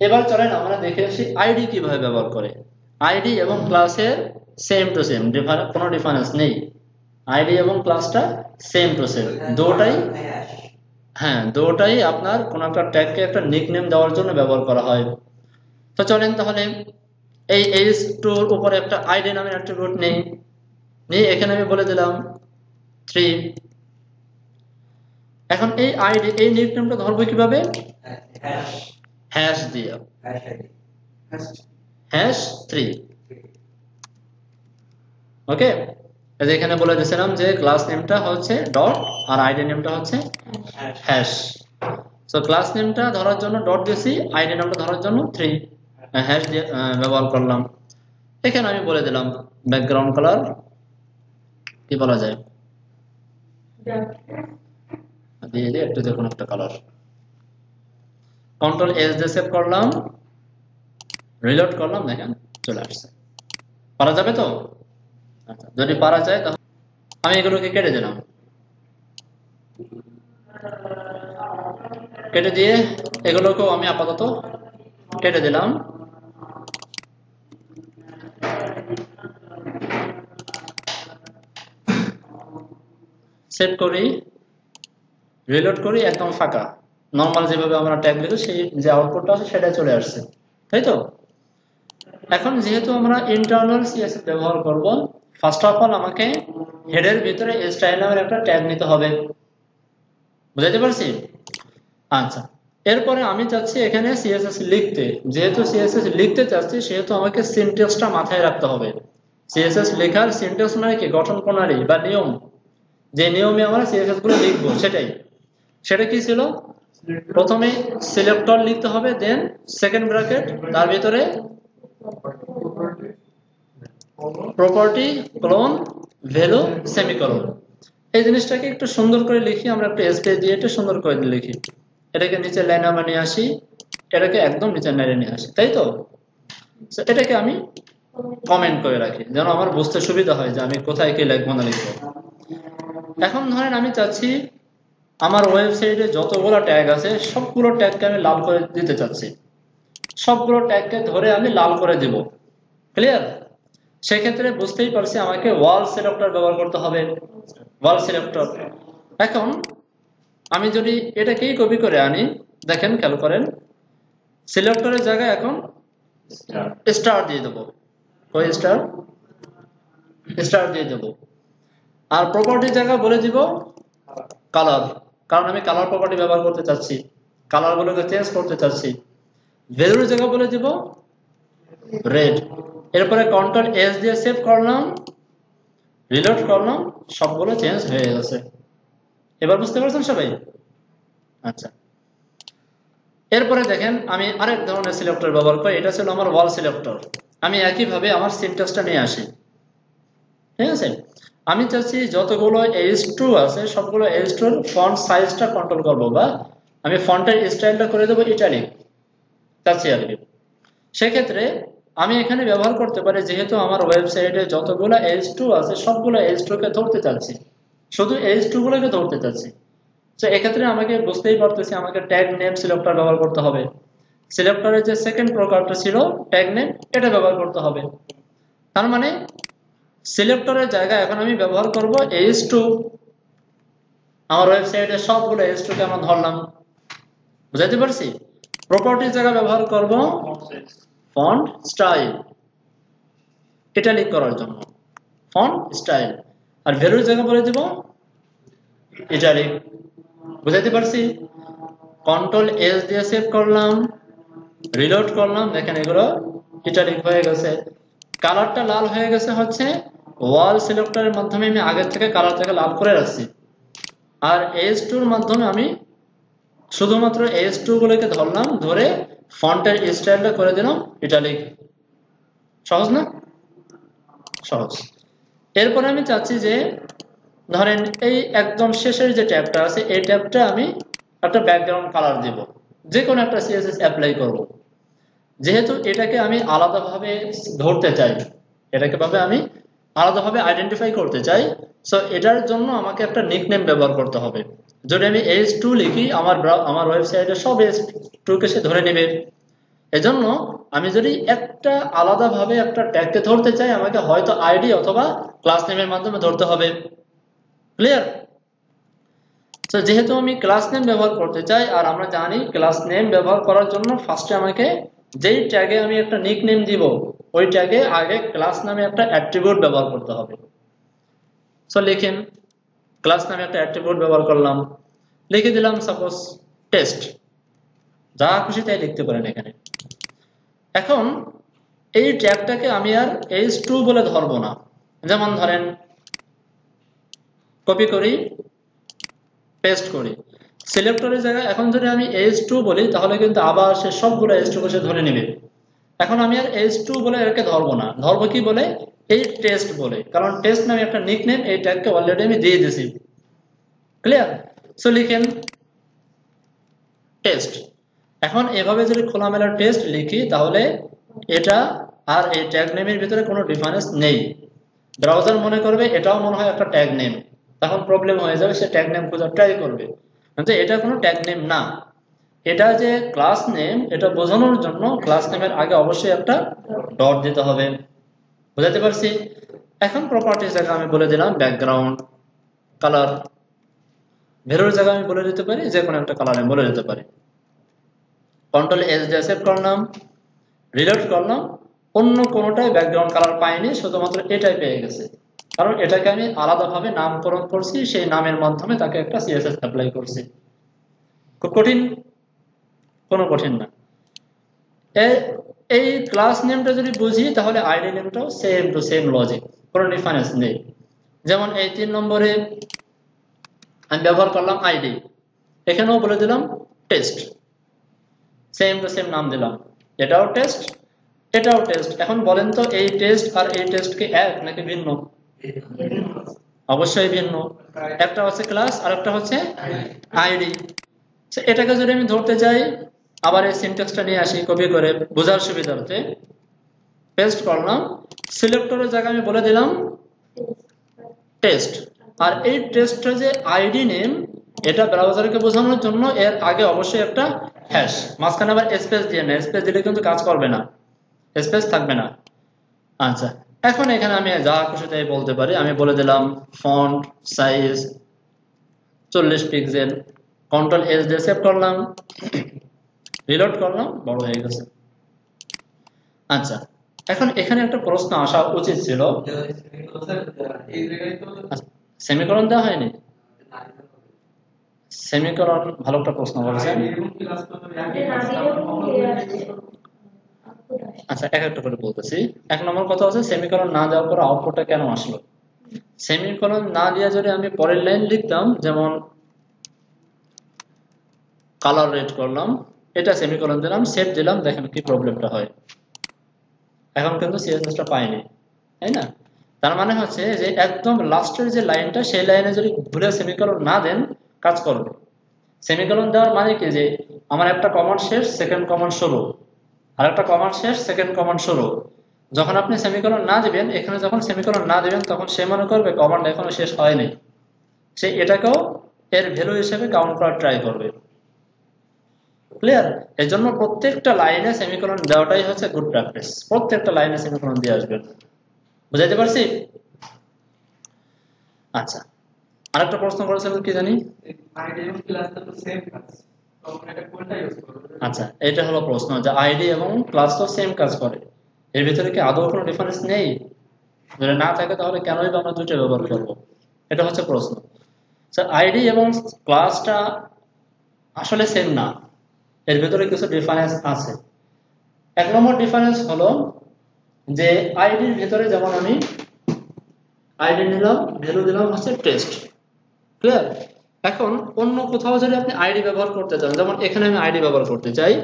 এবার চলেন আমরা দেখে আসি আইডি কিভাবে ব্যবহার করে। আইডি এবং ক্লাসের সেম টু সেম, কোনো ডিফারেন্স নেই। আইডি এবং ক্লাসটা সেম টু সেম, দুটোটাই, হ্যাঁ দুটোটাই আপনার কোন একটা ট্যাগকে একটা নিকনেম দেওয়ার জন্য ব্যবহার করা হয়। তো চলেন তাহলে এই h2 এর উপরে একটা আইডি নামের অ্যাট্রিবিউট নেই, নিয়ে এখানে আমি বলে দিলাম 3। এখন এই আইডি, এই নিকনেমটা ধরবো কিভাবে? হ্যাশ দিয়ে, #3। ওকে, এখানে বলে দিয়েছিলাম যে ক্লাস নেমটা হচ্ছে ডট আর আইডি নেমটা হচ্ছে হ্যাশ। সো ক্লাস নেমটা ধরার জন্য ডট দিয়েছি, আইডি নামটা ধরার জন্য 3 হ্যাশ দিয়ে ব্যবহার করলাম। এখানে আমি বলে দিলাম ব্যাকগ্রাউন্ড কালার কি বলা যায়, দিয়ে দিয়ে একটু দেখুন একটা কালার। কন্ট্রোল এস দিয়ে সেভ করলাম, রিলোড করলাম, দেখেন চলে আসছে। পারা যাবে তো? আচ্ছা, যদি পারা যায় তাহলে আমি এগুলোকে কেটে দিলাম, কেটে দিয়ে এগুলোকেও আমি আপাতত কেটে দিলাম। সেভ করি, রিলোড করি, একদম ফাঁকা। নর্মাল যেভাবে আমরা ট্যাগ লিখি সেই যে আউটপুটটা আছে সেটাই চলে আসছে, তাই তো? এখন যেহেতু আমরা ইন্টারনাল সিএসএস ব্যবহার করব, ফার্স্ট অফ অল আমাকে হেডের ভিতরে স্টাইল নামের একটা ট্যাগ নিতে হবে। বুঝাইতে পারছি? আচ্ছা, এরপরে আমি চাচ্ছি এখানে সিএসএস লিখতে। যেহেতু সিএসএস লিখতে চাচ্ছি, সেহেতু আমাকে সিনট্যাক্সটা মাথায় রাখতে হবে। সিএসএস লেখার সিনট্যাক্স মানে কি? গঠন প্রণালী বা নিয়ম, যে নিয়মে আমরা সিএসএস গুলো লিখবো সেটা কি ছিল? প্রথমে সিলেক্টর লিখতে হবে, দেন সেকেন্ড ব্র্যাকেট, তার ভিতরে প্রপার্টি ক্লোন ভ্যালু সেমিকোলন। এই জিনিসটাকে একটু সুন্দর করে লিখি, আমরা একটু স্পেস দিয়ে একটু সুন্দর করে লিখি। এটাকে নিচে লাইনে আমরা নিয়ে আসি, এটাকে একদম নিচের লাইনে নিয়ে আসি, তাই তো? এটাকে আমি কমেন্ট করে রাখি যেন আমার বুঝতে সুবিধা হয় যে আমি কোথায় কি লিখবো না লিখবো। এখন ধরেন আমি চাচ্ছি আমার ওয়েবসাইটে যতগুলো ট্যাগ আছে সবগুলো ট্যাগকে আমি লাল করে দিতে চাচ্ছি। সবগুলো ট্যাগকে ধরে আমি লাল করে দিব। ক্লিয়ার? সেক্ষেত্রে বুঝতেই পারছি আমাকে ওয়াল সিলেক্টর ব্যবহার করতে হবে। ওয়াল সিলেক্টর। এখন আমি যদি এটাকেই কপি করে আনি, দেখেন খেয়াল করেন, সিলেক্টরের জায়গায় এখন স্টার দিয়ে দেবো। ওই স্টার দিয়ে দেবো। আর প্রপার্টির জায়গা বলে দিব কালার, কারণ আমি কালার প্রপার্টি ব্যবহার করতে চাচ্ছি, কালার গুলোকে চেঞ্জ করতে চাচ্ছি। ভ্যালুর জায়গা বলে দিব রেড। এরপরে কন্ট্রোল এস দিয়ে সেভ করলাম, রিলোড করলাম, সবগুলো চেঞ্জ হয়ে গেছে। এবার বুঝতে পারছেন সবাই? আচ্ছা, এরপরে দেখেন আমি আরেক ধরনের সিলেক্টর ব্যবহার করি, এটা ছিল আমার ওয়াল সিলেক্টর। আমি একইভাবে আমার সিনট্যাক্সটা নিয়ে আসি। ঠিক আছে, আমি চাচ্ছি যতগুলো H2 আছে সবগুলো H2 এর ফন্ট সাইজটা কন্ট্রোল করব, বা আমি ফন্টের স্টাইলটা করে দেবো ইটালিক চাচ্ছি আর কি। সেক্ষেত্রে আমি এখানে ব্যবহার করতে পারি, যেহেতু আমার ওয়েবসাইটে যতগুলো H2 আছে সবগুলো H2 কে ধরতে চাচ্ছি, শুধু H2 গুলোকে ধরতে চাচ্ছি। তো এক্ষেত্রে আমাকে বুঝতেই পারতেছি আমাকে ট্যাগ নেম সিলেক্টর ব্যবহার করতে হবে। সিলেক্টরের যে সেকেন্ড প্রকারটা ছিল ট্যাগ নেম, এটা ব্যবহার করতে হবে। তার মানে সিলেক্টরের জায়গায় এখন আমি ব্যবহার করব H2। আমার ওয়েবসাইটে সবগুলো H2 কে আমরা ধরলাম, বুঝাইতে পারছি? প্রপার্টির জায়গায় ব্যবহার করব ফন্ট স্টাইল, ইটালিক করার জন্য ফন্ট স্টাইল। আর ভ্যালুর জায়গা বলে দিব ইটালিক। বুঝাইতে পারছি? কন্ট্রোল এস দিয়ে সেভ করলাম, রিলোড করলাম, দেখেন এগুলো ইটালিক হয়ে গেছে। কালারটা লাল হয়ে গেছে হচ্ছে ওয়াল সিলেক্টরের মাধ্যমে আমি আগের থেকে কালারটাকে লাল করে রাখছি। আর H2 এর মাধ্যমে আমি শুধুমাত্র H2 গুলোকে ধরলাম, ধরে ফন্টের স্টাইলটা করে দিলাম ইটালিক। সহজ না? সহজ। এরপরে আমি চাচ্ছি যে ধরেন এই একদম শেষের যে ট্যাবটা আছে এই ট্যাবটা আমি একটা ব্যাকগ্রাউন্ড কালার দেব, যে কোনো একটা CSS অ্যাপ্লাই করব। যেহেতু এটাকে আমি আলাদাভাবে ধরতে চাই, এটাকে ভাবে আমি আলাদাভাবে আইডেন্টিফাই করতে চাই, সো এটার জন্য আমাকে একটা নিকনেম ব্যবহার করতে হবে। যদি আমি H2 লিখি, আমার ওয়েবসাইটে সব H2 কে সে ধরে নেবে। এজন্য আমি যদি একটা আলাদাভাবে একটা ট্যাগকে ধরতে চাই, আমাকে হয়তো আইডি অথবা ক্লাস নেমের মাধ্যমে ধরতে হবে। ক্লিয়ার? তো যেহেতু আমি ক্লাস নেম ব্যবহার করতে চাই, আর আমরা জানি ক্লাস নেম ব্যবহার করার জন্য ফার্স্টে আমাকে যেই ট্যাগে আমি একটা নিকনেম দিব ওই ট্যাগে আগে ক্লাস নামে একটা অ্যাট্রিবিউট ব্যবহার করতে হবে। সো লিখেন ক্লাস নামে একটা অ্যাট্রিবিউট ব্যবহার করলাম, লিখে দিলাম সাপোজ টেস্ট। যা খুশি তাই লিখতে পারেন এখানে। এখন এই ট্যাগটাকে আমি আর H2 বলে ধরবো না। যেমন ধরেন কপি করি, পেস্ট করি, সিলেক্টরের জায়গায় এখন যদি আমি H2 বলি তাহলে কিন্তু আবার সে সবগুলো H2 কে সে ধরে নেবে। এখন আমি আর H2 বলে একে ধরবো না, ধরবো কি বলে? এই টেস্ট বলে, কারণ টেস্ট নামে একটা নিকনেম এই ট্যাগকে অলরেডি আমি দিয়ে দিয়েছি। ক্লিয়ার? সো লিখেন টেস্ট। এখন এভাবে যদি খোলামেলা টেস্ট লিখি তাহলে এটা আর এই ট্যাগ নেমের ভিতরে কোনো ডিফারেন্স নেই। ব্রাউজার মনে করবে এটাও মনে হয় একটা ট্যাগ নেম, তখন প্রবলেম হয়ে যাবে, সে ট্যাগ নেম খোঁজার ট্রাই করবে, কিন্তু এটা কোনো ট্যাগ নেম না। এটা যে ক্লাস নেম, এটা বোঝানোর জন্য ক্লাস নেমের আগে অবশ্যই একটা ডট দিতে হবে। বুঝাতে পারছি? এখন প্রপার্টির জায়গায় আমি বলে দিলাম ব্যাকগ্রাউন্ড কালার। ভ্যালুর জায়গায় আমি বলে দিতে পারি যে কোনো একটা কালার আমি বলে দিতে পারি। কন্ট্রোল এস দিয়ে সেভ করলাম, রিলোড করলাম, অন্য কোনোটাই ব্যাকগ্রাউন্ড কালার পাইনি, শুধুমাত্র এটাই পেয়ে গেছে, কারণ এটাকে আমি আলাদাভাবে নামকরণ করছি, সেই নামের মাধ্যমে তাকে একটা CSS অ্যাপ্লাই করছি। খুব কঠিন? কোনো কঠিন না। এই ক্লাস নেমটা যদি বুঝি তাহলে আইডি নেমটাও সেম টু সেম লজিক, কোনো ডিফারেন্স নেই। যেমন এই 3 নম্বরে আমি ব্যবহার করলাম আইডি, এখানেও বলে দিলাম টেস্ট, সেম টু সেম নাম দিলাম, এটাও টেস্ট এটাও টেস্ট। এখন বলেন তো এই টেস্ট আর এই টেস্ট কি এক নাকি ভিন্ন? অবশ্যই ভিন্ন। একটা হচ্ছে ক্লাস আর একটা হচ্ছে আইডি। এটাকে যদি আমি ধরতে যাই, আবার এই সিনট্যাক্সটা নিয়ে আসি কপি করে বোঝার সুবিধার্থে, পেস্ট করলাম, সিলেক্টরের জায়গায় আমি বলে দিলাম টেস্ট। আর এই টেস্টটা যে আইডি নেম, এটা ব্রাউজারকে বোঝানোর জন্য এর আগে অবশ্যই একটা হ্যাশ, মাঝখানে আবার স্পেস দিয়ে না, স্পেস দিলে কিন্তু কাজ করবে না, স্পেস থাকবে না। আচ্ছা, এখন এখানে আমি যা খুশি তাই বলতে পারি। আমি বলে দিলাম font size 40 pixel, control S দিয়ে সেভ করলাম, রিলোড করলাম, বড় হয়ে গেছে। আচ্ছা, এখন এখানে একটা প্রশ্ন আসা উচিত ছিল, সেমিকোলন দেওয়া হয়নি? সেমিকোলন ভালো একটা প্রশ্ন বলেছেন। আচ্ছা, এক একটা করে বলতেছি। 1 নম্বর কথা হচ্ছে সেমিকোলন না দেওয়ার পর আউটপুটটা কেন আসলো। সেমিকোলন না দিয়ে যদি আমি পরের লাইন লিখতাম, যেমন কালার রেড করলাম, এটা সেমিকোলন দিলাম, সেভ দিলাম, দেখেন কি প্রবলেমটা হয়। এখন কিন্তু সিএসএসটা পাইনি, তাই না? তার মানে হচ্ছে যে একদম লাস্টের যে লাইনটা, সেই লাইনে যদি ভুলে সেমিকোলন না দেন কাজ করবে। সেমিকোলন দেওয়ার মানে কি, যে আমার একটা কমান্ড শেষ, সেকেন্ড কমান্ড শুরু, আর একটা কমান্ড শেষ, সেকেন্ড কমান্ড শুরু। যখন আপনি সেমিকোলন না দিবেন, এখানে যখন সেমিকোলন না দিবেন, তখন সে মনে করবে কমান্ড এখনো শেষ হয়নি, সে এটাকেও এর ভ্যালু হিসেবে কাউন্ট করার ট্রাই করবে। ক্লিয়ার? এর জন্য প্রত্যেকটা লাইনে সেমিকোলন দেওয়াটাই হচ্ছে গুড প্র্যাকটিস। প্রত্যেকটা লাইনে সেমিকোলন দিয়ে আসবেন। বুঝাইতে পারছি? আচ্ছা, আরেকটা প্রশ্ন করেছিলেন কি জানি। আচ্ছা, এটা হলো প্রশ্ন যে আইডি এবং ক্লাস তো সেম কাজ করে, এর ভিতরে কি আদৌ কোনো ডিফারেন্স নেই? যদি না থাকে তাহলে কেনই বা আমরা দুটো ব্যবহার করবো, এটা হচ্ছে প্রশ্ন। আইডি এবং ক্লাসটা আসলে সেম না, এর ভিতরে কিছু ডিফারেন্স আছে। 1 নম্বর ডিফারেন্স হলো যে আইডির ভিতরে যেমন আমি আইডি নিলাম, ভ্যালু দিলাম হচ্ছে টেস্ট। ক্লিয়ার? এখন অন্য কোথাও যদি আপনি আইডি ব্যবহার করতে চান, যেমন এখানে আমি আইডি ব্যবহার করতে চাই,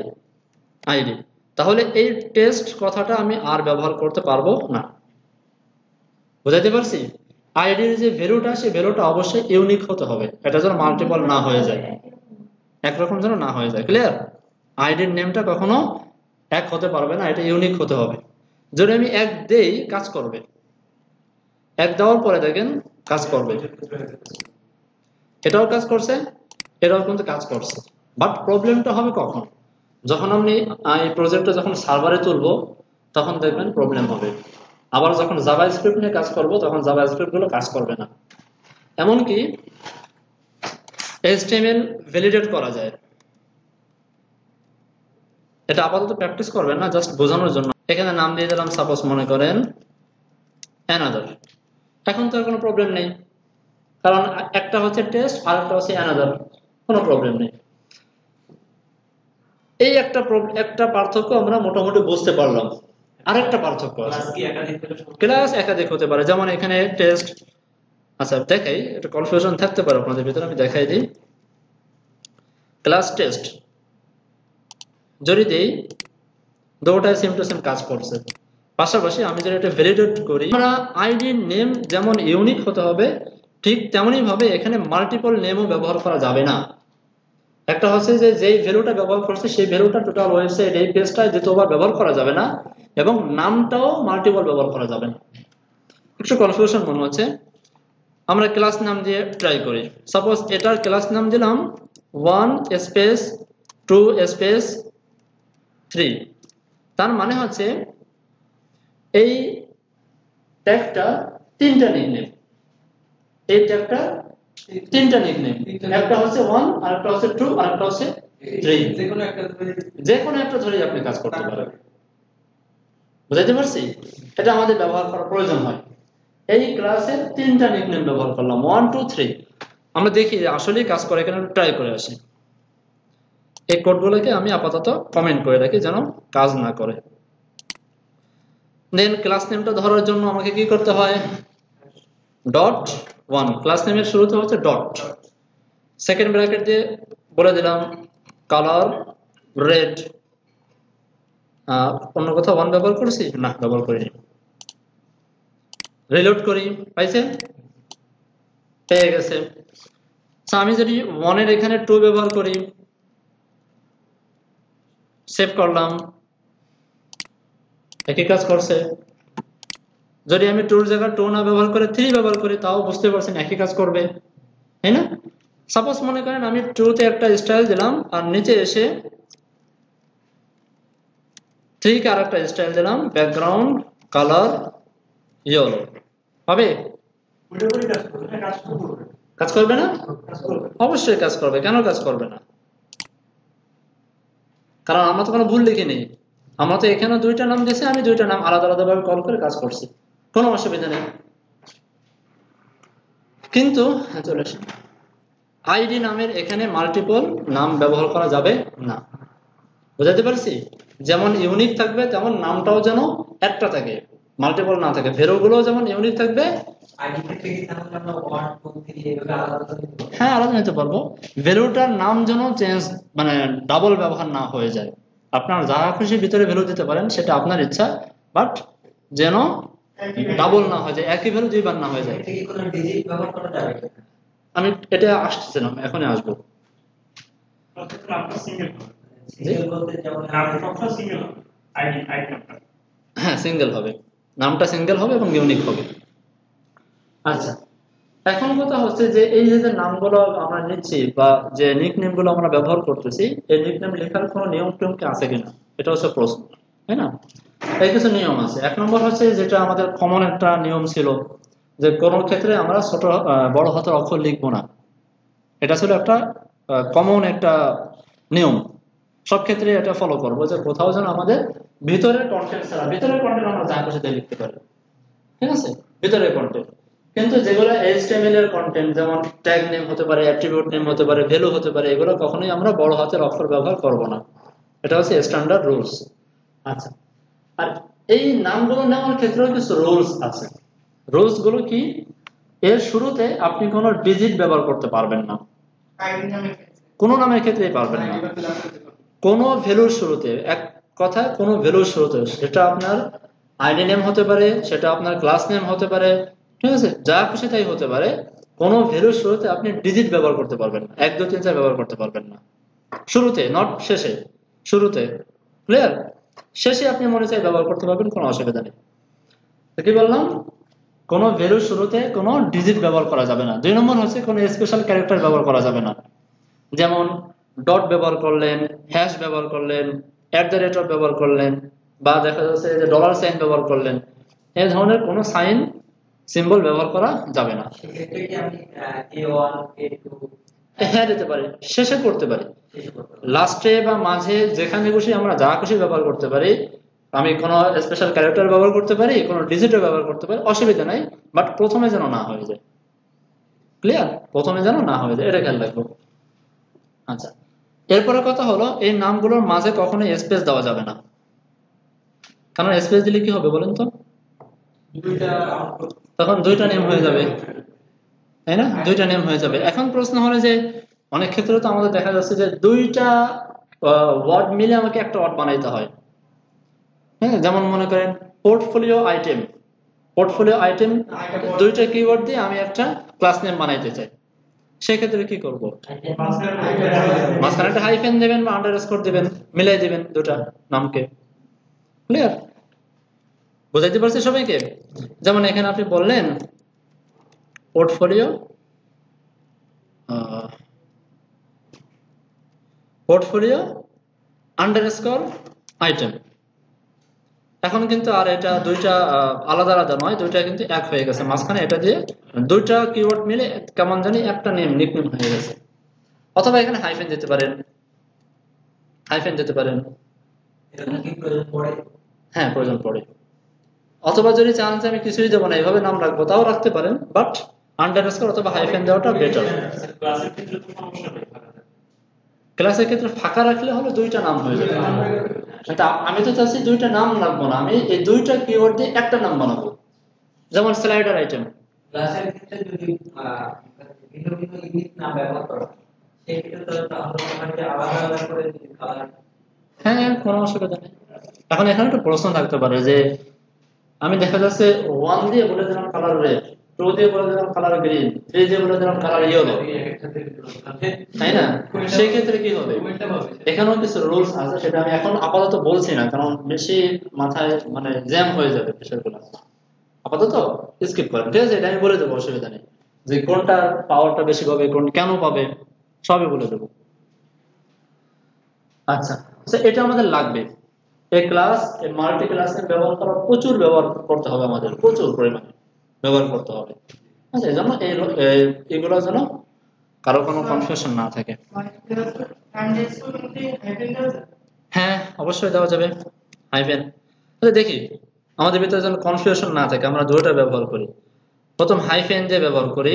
আইডি, তাহলে এই টেস্ট কথাটা আমি আর ব্যবহার করতে পারবো না। বুঝাইতে পারছি? আইডির যে ভ্যালুটা, সেই ভ্যালুটা অবশ্যই ইউনিক হতে হবে, এটা যেন মাল্টিপল না হয়ে যায়, একরকম যেন না হয়ে যায়। ক্লিয়ার? আইডির নেমটা কখনো এক হতে পারবে না, এটা ইউনিক হতে হবে। যদি আমি এক দেই, কাজ করবে, এক দেওয়ার পরে দেখেন কাজ করবে, এটাও কাজ করছে, এটাও কিন্তু কাজ করছে। বাট প্রবলেমটা হবে কখন, যখন আমি এই প্রজেক্টটা যখন সার্ভারে তুলবো, তখন দেখবেন প্রবলেম হবে। আবার যখন জাভাস্ক্রিপ্ট নিয়ে কাজ করব, তখন জাভাস্ক্রিপ্ট গুলো কাজ করবে না। এমনকি HTML ভ্যালিডেট করা যায়, এটা আপাতত প্র্যাকটিস করবেন না, জাস্ট বোঝানোর জন্য। এখানে নাম দিয়ে দিলাম, সাপোজ মনে করেন অ্যানাদার। এখন তো আর কোনো প্রবলেম নেই, কারণ একটা হচ্ছে টেস্ট আর একটা হচ্ছে অ্যানাদার, কোনো প্রবলেম নেই। এই একটা পার্থক্য আমরা মোটামুটি বুঝতে পারলাম। আরেকটা পার্থক্য আছে, ক্লাস একাধিক হতে পারে, যেমন এখানে টেস্ট। আচ্ছা দেখাই, একটা কনফিউশন থাকতে পারে আপনাদের ভিতরে, আমি দেখাই দিই। ক্লাস টেস্ট যদি দেই, দুটোটাই সেম টু সেম কাজ করছে। পাশাপাশি আমি যদি এটা ভ্যালিডেট করি, আমরা আইডির নেম যেমন ইউনিক হতে হবে, ঠিক তেমনি ভাবে এখানে মাল্টিপল নেমও ব্যবহার করা যাবে না। একটা হচ্ছে যে যেই ভ্যালুটা ব্যবহার করছে, সেই ভ্যালুটা টোটাল ওয়েবসাইট এই পেজটায় দ্বিতীয়বার ব্যবহার করা যাবে না, এবং নামটাও মাল্টিপল ব্যবহার করা যাবে না। একটু কনফিউশন মনে হচ্ছে, আমরা ক্লাস নাম দিয়ে ট্রাই করি। সাপোজ এটার ক্লাস নাম দিলাম 1 স্পেস 2 স্পেস 3। তার মানে হচ্ছে এই ট্যাগটা 3টা নিকনেম, এই ট্যাগটা 3টা নিকনেম, একটা হচ্ছে 1, আরেকটা হচ্ছে 2, আরেকটা হচ্ছে 3। যে কোনো একটা ধরে আপনি কাজ করতে পারেন। বুঝাইতে পারছি? এটা আমাদের ব্যবহার করার প্রয়োজন হয়। এই ক্লাসে 3টা নিকনেম ব্যবহার করলাম, 1 2 3। আমরা দেখি আসলেই কাজ করে কিনা, ট্রাই করে আসি। এই কোডগুলোকে আমি আপাতত কমেন্ট করে রাখি যেন কাজ না করে। দেন ক্লাস নেমটা ধরার জন্য আমাকে কি করতে হয়, ডট 1, ক্লাস নেমের শুরুতে হচ্ছে ডট, সেকেন্ড ব্র্যাকেট দিয়ে বলে দিলাম কালার রেড। অন্য কোথাও 1 ব্যবহার করেছি না, ব্যবহার করিনি। রিলোড করি, পাইছেন? পেয়ে গেছে। আমি যদি 1 এর এখানে 2 ব্যবহার করি, সেভ করলাম, একই কাজ করছে। যদি আমি 2 এর জায়গায় 2 না ব্যবহার করে 3 ব্যবহার করি, তাও বুঝতে পারছেন একই কাজ করবে, তাই না? সাপোজ মনে করেন আমি 2 তে একটা স্টাইল দিলাম, আর নিচে এসে ঠিক আর একটা স্টাইল দিলাম, ব্যাকগ্রাউন্ড কালার ইয়েলো, হবে? ওইটা করে কাজ করবে না, কাজ তো করবে, কাজ করবে না? কাজ করবে। অবশ্যই কাজ করবে, কেন কাজ করবে না? কারণ আমরা তো কোনো ভুল লিখিনি, আমরা তো এখানে দুইটা নাম দিয়েছি, আমি দুইটা নাম আলাদা আলাদা ভাবে কল করে কাজ করছি, কোনো অসুবিধা নেই। কিন্তু চলে আসি, আইডি নামের এখানে মাল্টিপল নাম ব্যবহার করা যাবে না, বুঝাতে পারছি? যেমন ইউনিক থাকবে তেমন নামটাও যেন একটা থাকে, মাল্টিপল না থাকে। ভ্যালু গুলো যেমন ইউনিক থাকবে, আইডি ক্ষেত্রে কি তাহলে আমরা 1 2 3 এভাবে আলাদা নিতে পারবো? হ্যাঁ আলাদা নিতে পারবো। ভ্যালুটার নাম যেন চেঞ্জ, মানে ডাবল ব্যবহার না হয়ে যায়। আপনার যা খুশি ভিতরে ভ্যালু দিতে পারেন, সেটা আপনার ইচ্ছা, বাট যেন ডাবল না হয়ে যায়, একই ভ্যালু দুইবার না হয়ে যায়। এর থেকে কোনো ডিজিট ব্যবহার করা যাবে কিনা? আমি এটা আসতেছিলাম, এখনই আসবো। অর্থাৎ নামটা সিঙ্গেল হবে, সিঙ্গেল বলতে যেমন নামটা সিঙ্গেল হবে, আইডি নামটা। হ্যাঁ সিঙ্গেল হবে, নামটা সিঙ্গেল হবে এবং ইউনিক হবে। আচ্ছা, এখন কথা হচ্ছে যে এই যে নামগুলো আমরা নিচ্ছি বা যে নিকনেম গুলো আমরা ব্যবহার করতেছি, এই নিকনেম লেখার কোনো নিয়ম টিয়ম কি আছে কিনা, এটা হচ্ছে প্রশ্ন, তাই না? এই কিছু নিয়ম আছে। এক নম্বর হচ্ছে যেটা আমাদের কমন একটা নিয়ম ছিল, যে কোনো ক্ষেত্রে আমরা ছোট বড় হাতের অক্ষর লিখবো না। এটা ছিল একটা কমন একটা নিয়ম, সব ক্ষেত্রে এটা ফলো করবো, যে কোথাও যেন আমাদের ভিতরের কন্টেন্ট ছাড়া, ভিতরের কন্টেন্ট আমরা যা খুশি তাই লিখতে পারি, ঠিক আছে, ভিতরের কন্টেন্ট। কিন্তু যেগুলো HTML এর কন্টেন্ট, যেমন ট্যাগ নেম হতে পারে, অ্যাট্রিবিউট নেম হতে পারে, ভ্যালু হতে পারে, এগুলো কখনোই আমরা বড় হাতের অক্ষর ব্যবহার করব না। এটা হচ্ছে স্ট্যান্ডার্ড রুলস। আচ্ছা, আর এই নামগুলো নেওয়ার ক্ষেত্রেও কিছু রুলস আছে। রুলস গুলো কি? এর শুরুতে আপনি কোনো ডিজিট ব্যবহার করতে পারবেন না, কোনো নামের ক্ষেত্রেই পারবেন না। কোনো ভ্যালুর শুরুতে, এক কথায় কোনো ভ্যালুর শুরুতে, সেটা আপনার আইডি নেম হতে পারে, সেটা আপনার ক্লাস নেম হতে পারে, ঠিক আছে, যা খুশি তাই হতে পারে, কোনো ভ্যালুর শুরুতে আপনি ডিজিট ব্যবহার করতে পারবেন না, 1 2 3 4 ব্যবহার করতে পারবেন না। শুরুতে, নট শেষে, শুরুতে। ক্লিয়ার? শেষে আপনি মনে চাই ব্যবহার করতে পারবেন, কোনো অসুবিধা নেই। তো কি বললাম? কোনো ভ্যালুর শুরুতে কোনো ডিজিট ব্যবহার করা যাবে না। 2 নম্বর হচ্ছে কোনো স্পেশাল ক্যারেক্টার ব্যবহার করা যাবে না, যেমন ডট ব্যবহার করলেন, হ্যাশ ব্যবহার করলেন, @ ব্যবহার করলেন, বা দেখা যাচ্ছে যে ডলার সাইন ব্যবহার করলেন, এই ধরনের কোনো সাইন সিম্বল ব্যবহার করা যাবে না। সেক্ষেত্রে কি আমি A1 A2 হ্যাঁ দিতে পারি, শেষে করতে পারি, শেষে করতে পারবো? লাস্টে বা মাঝে, যেখানে খুশি আমরা যা খুশি ব্যবহার করতে পারি। আমি কোনো স্পেশাল ক্যারেক্টার ব্যবহার করতে পারি, কোনো ডিজিটও ব্যবহার করতে পারি, অসুবিধা নাই, বাট প্রথমে যেন না হয়ে যায়। ক্লিয়ার? প্রথমে যেন না হয়ে যায়, এটা খেয়াল রাখবো। আচ্ছা, এরপরে কথা হলো, এই নামগুলোর মাঝে কখনো স্পেস দেওয়া যাবে না। কারণ স্পেস দিলে কি হবে বলেন তো? তখন দুইটা নেম হয়ে যাবে, তাই না? দুইটা নেম হয়ে যাবে। এখন প্রশ্ন হলো যে অনেক ক্ষেত্রে তো আমাদের দেখা যাচ্ছে যে দুইটা ওয়ার্ড মিলে আমাকে একটা ওয়ার্ড বানাইতে হয়। হ্যাঁ, যেমন মনে করেন পোর্টফোলিও আইটেম, পোর্টফোলিও আইটেম দুইটা কিওয়ার্ড দিয়ে আমি একটা ক্লাস নেম বানাইতে চাই। সেক্ষেত্রে কি করব? মাঝখানে একটা হাইফেন দেবেন বা আন্ডারস্কোর দিবেন, মিলাই দিবেন দুটা নামকে। ক্লিয়ার? বুঝাইতে পারছি সবাইকে? যেমন এখানে আপনি বললেন পোর্টফোলিও আন্ডারস্কোর আইটেম। এখন কিন্তু আর এটা দুইটা আলাদা আলাদা নয়, দুইটা কিন্তু এক হয়ে গেছে। মাঝখানে এটা দিয়ে দুইটা কিওয়ার্ড মিলে কেমন জানি একটা নেম, নিকনেম হয়ে গেছে। অথবা এখানে হাইফেন দিতে পারেন, হাইফেন দিতে পারেন। এখানে কি প্রয়োজন পড়ে? হ্যাঁ, প্রয়োজন পড়ে। অথবা যদি চান যে আমি কিছুই দেবো না, এইভাবে নাম রাখবো, তাও রাখতে পারেন, বাট আন্ডারস্কোর অথবা হাইফেন দেওয়াটা বেটার। ক্লাসের ক্ষেত্রে তো সমস্যা নেই, ক্লাসের ক্ষেত্রে ফাঁকা রাখলে হলো দুইটা নাম হয়ে যাবে। আমি তো চাচ্ছি দুইটা নাম রাখবো না, আমি এই দুইটা কিওয়ার্ড দিয়ে একটা নাম বানাবো। যেমন স্লাইডার আইটেম। ক্লাসের ক্ষেত্রে যদি ভিন্ন ভিন্ন ইউনিট নাম ব্যবহার করা হয়, সেক্ষেত্রে তো আমরা সবাইকে আলাদা আলাদা করে কালার। হ্যাঁ, কোনো অসুবিধা নেই। এখন এখানে একটা প্রশ্ন থাকতে পারে যে আমি দেখা যাচ্ছে 1 দিয়ে বলে দিলাম কালার রেড, 2 দিয়ে বলে দিলাম কালার গ্রিন, 3 দিয়ে বলে দিলাম কালার ইয়েলো, তাই না? সেই ক্ষেত্রে কি হবে? এখানেও কিছু রুলস আছে, সেটা আমি এখন আপাতত বলছি না, কারণ বেশি মাথায় মানে জ্যাম হয়ে যাবে বিষয়গুলো। আপাতত স্কিপ করেন, ঠিক আছে? এটা আমি বলে দেবো, অসুবিধা নেই, যে কোনটা পাওয়ারটা বেশি পাবে, কোন কেন পাবে, সবই বলে দেবো। আচ্ছা, এটা আমাদের লাগবে। এই ক্লাস, এই মাল্টি ক্লাসের ব্যবহার করা প্রচুর ব্যবহার করতে হবে, আমাদের প্রচুর পরিমাণে ব্যবহার করতে হবে। আচ্ছা, এই জন্য এগুলো যেন কারো কোনো কনফিউশন না থাকে। হ্যাঁ, অবশ্যই দেওয়া যাবে হাইফেন। দেখি আমাদের ভিতরে যেন কনফিউশন না থাকে, আমরা দুটোটা ব্যবহার করি। প্রথম হাইফেন দিয়ে ব্যবহার করি,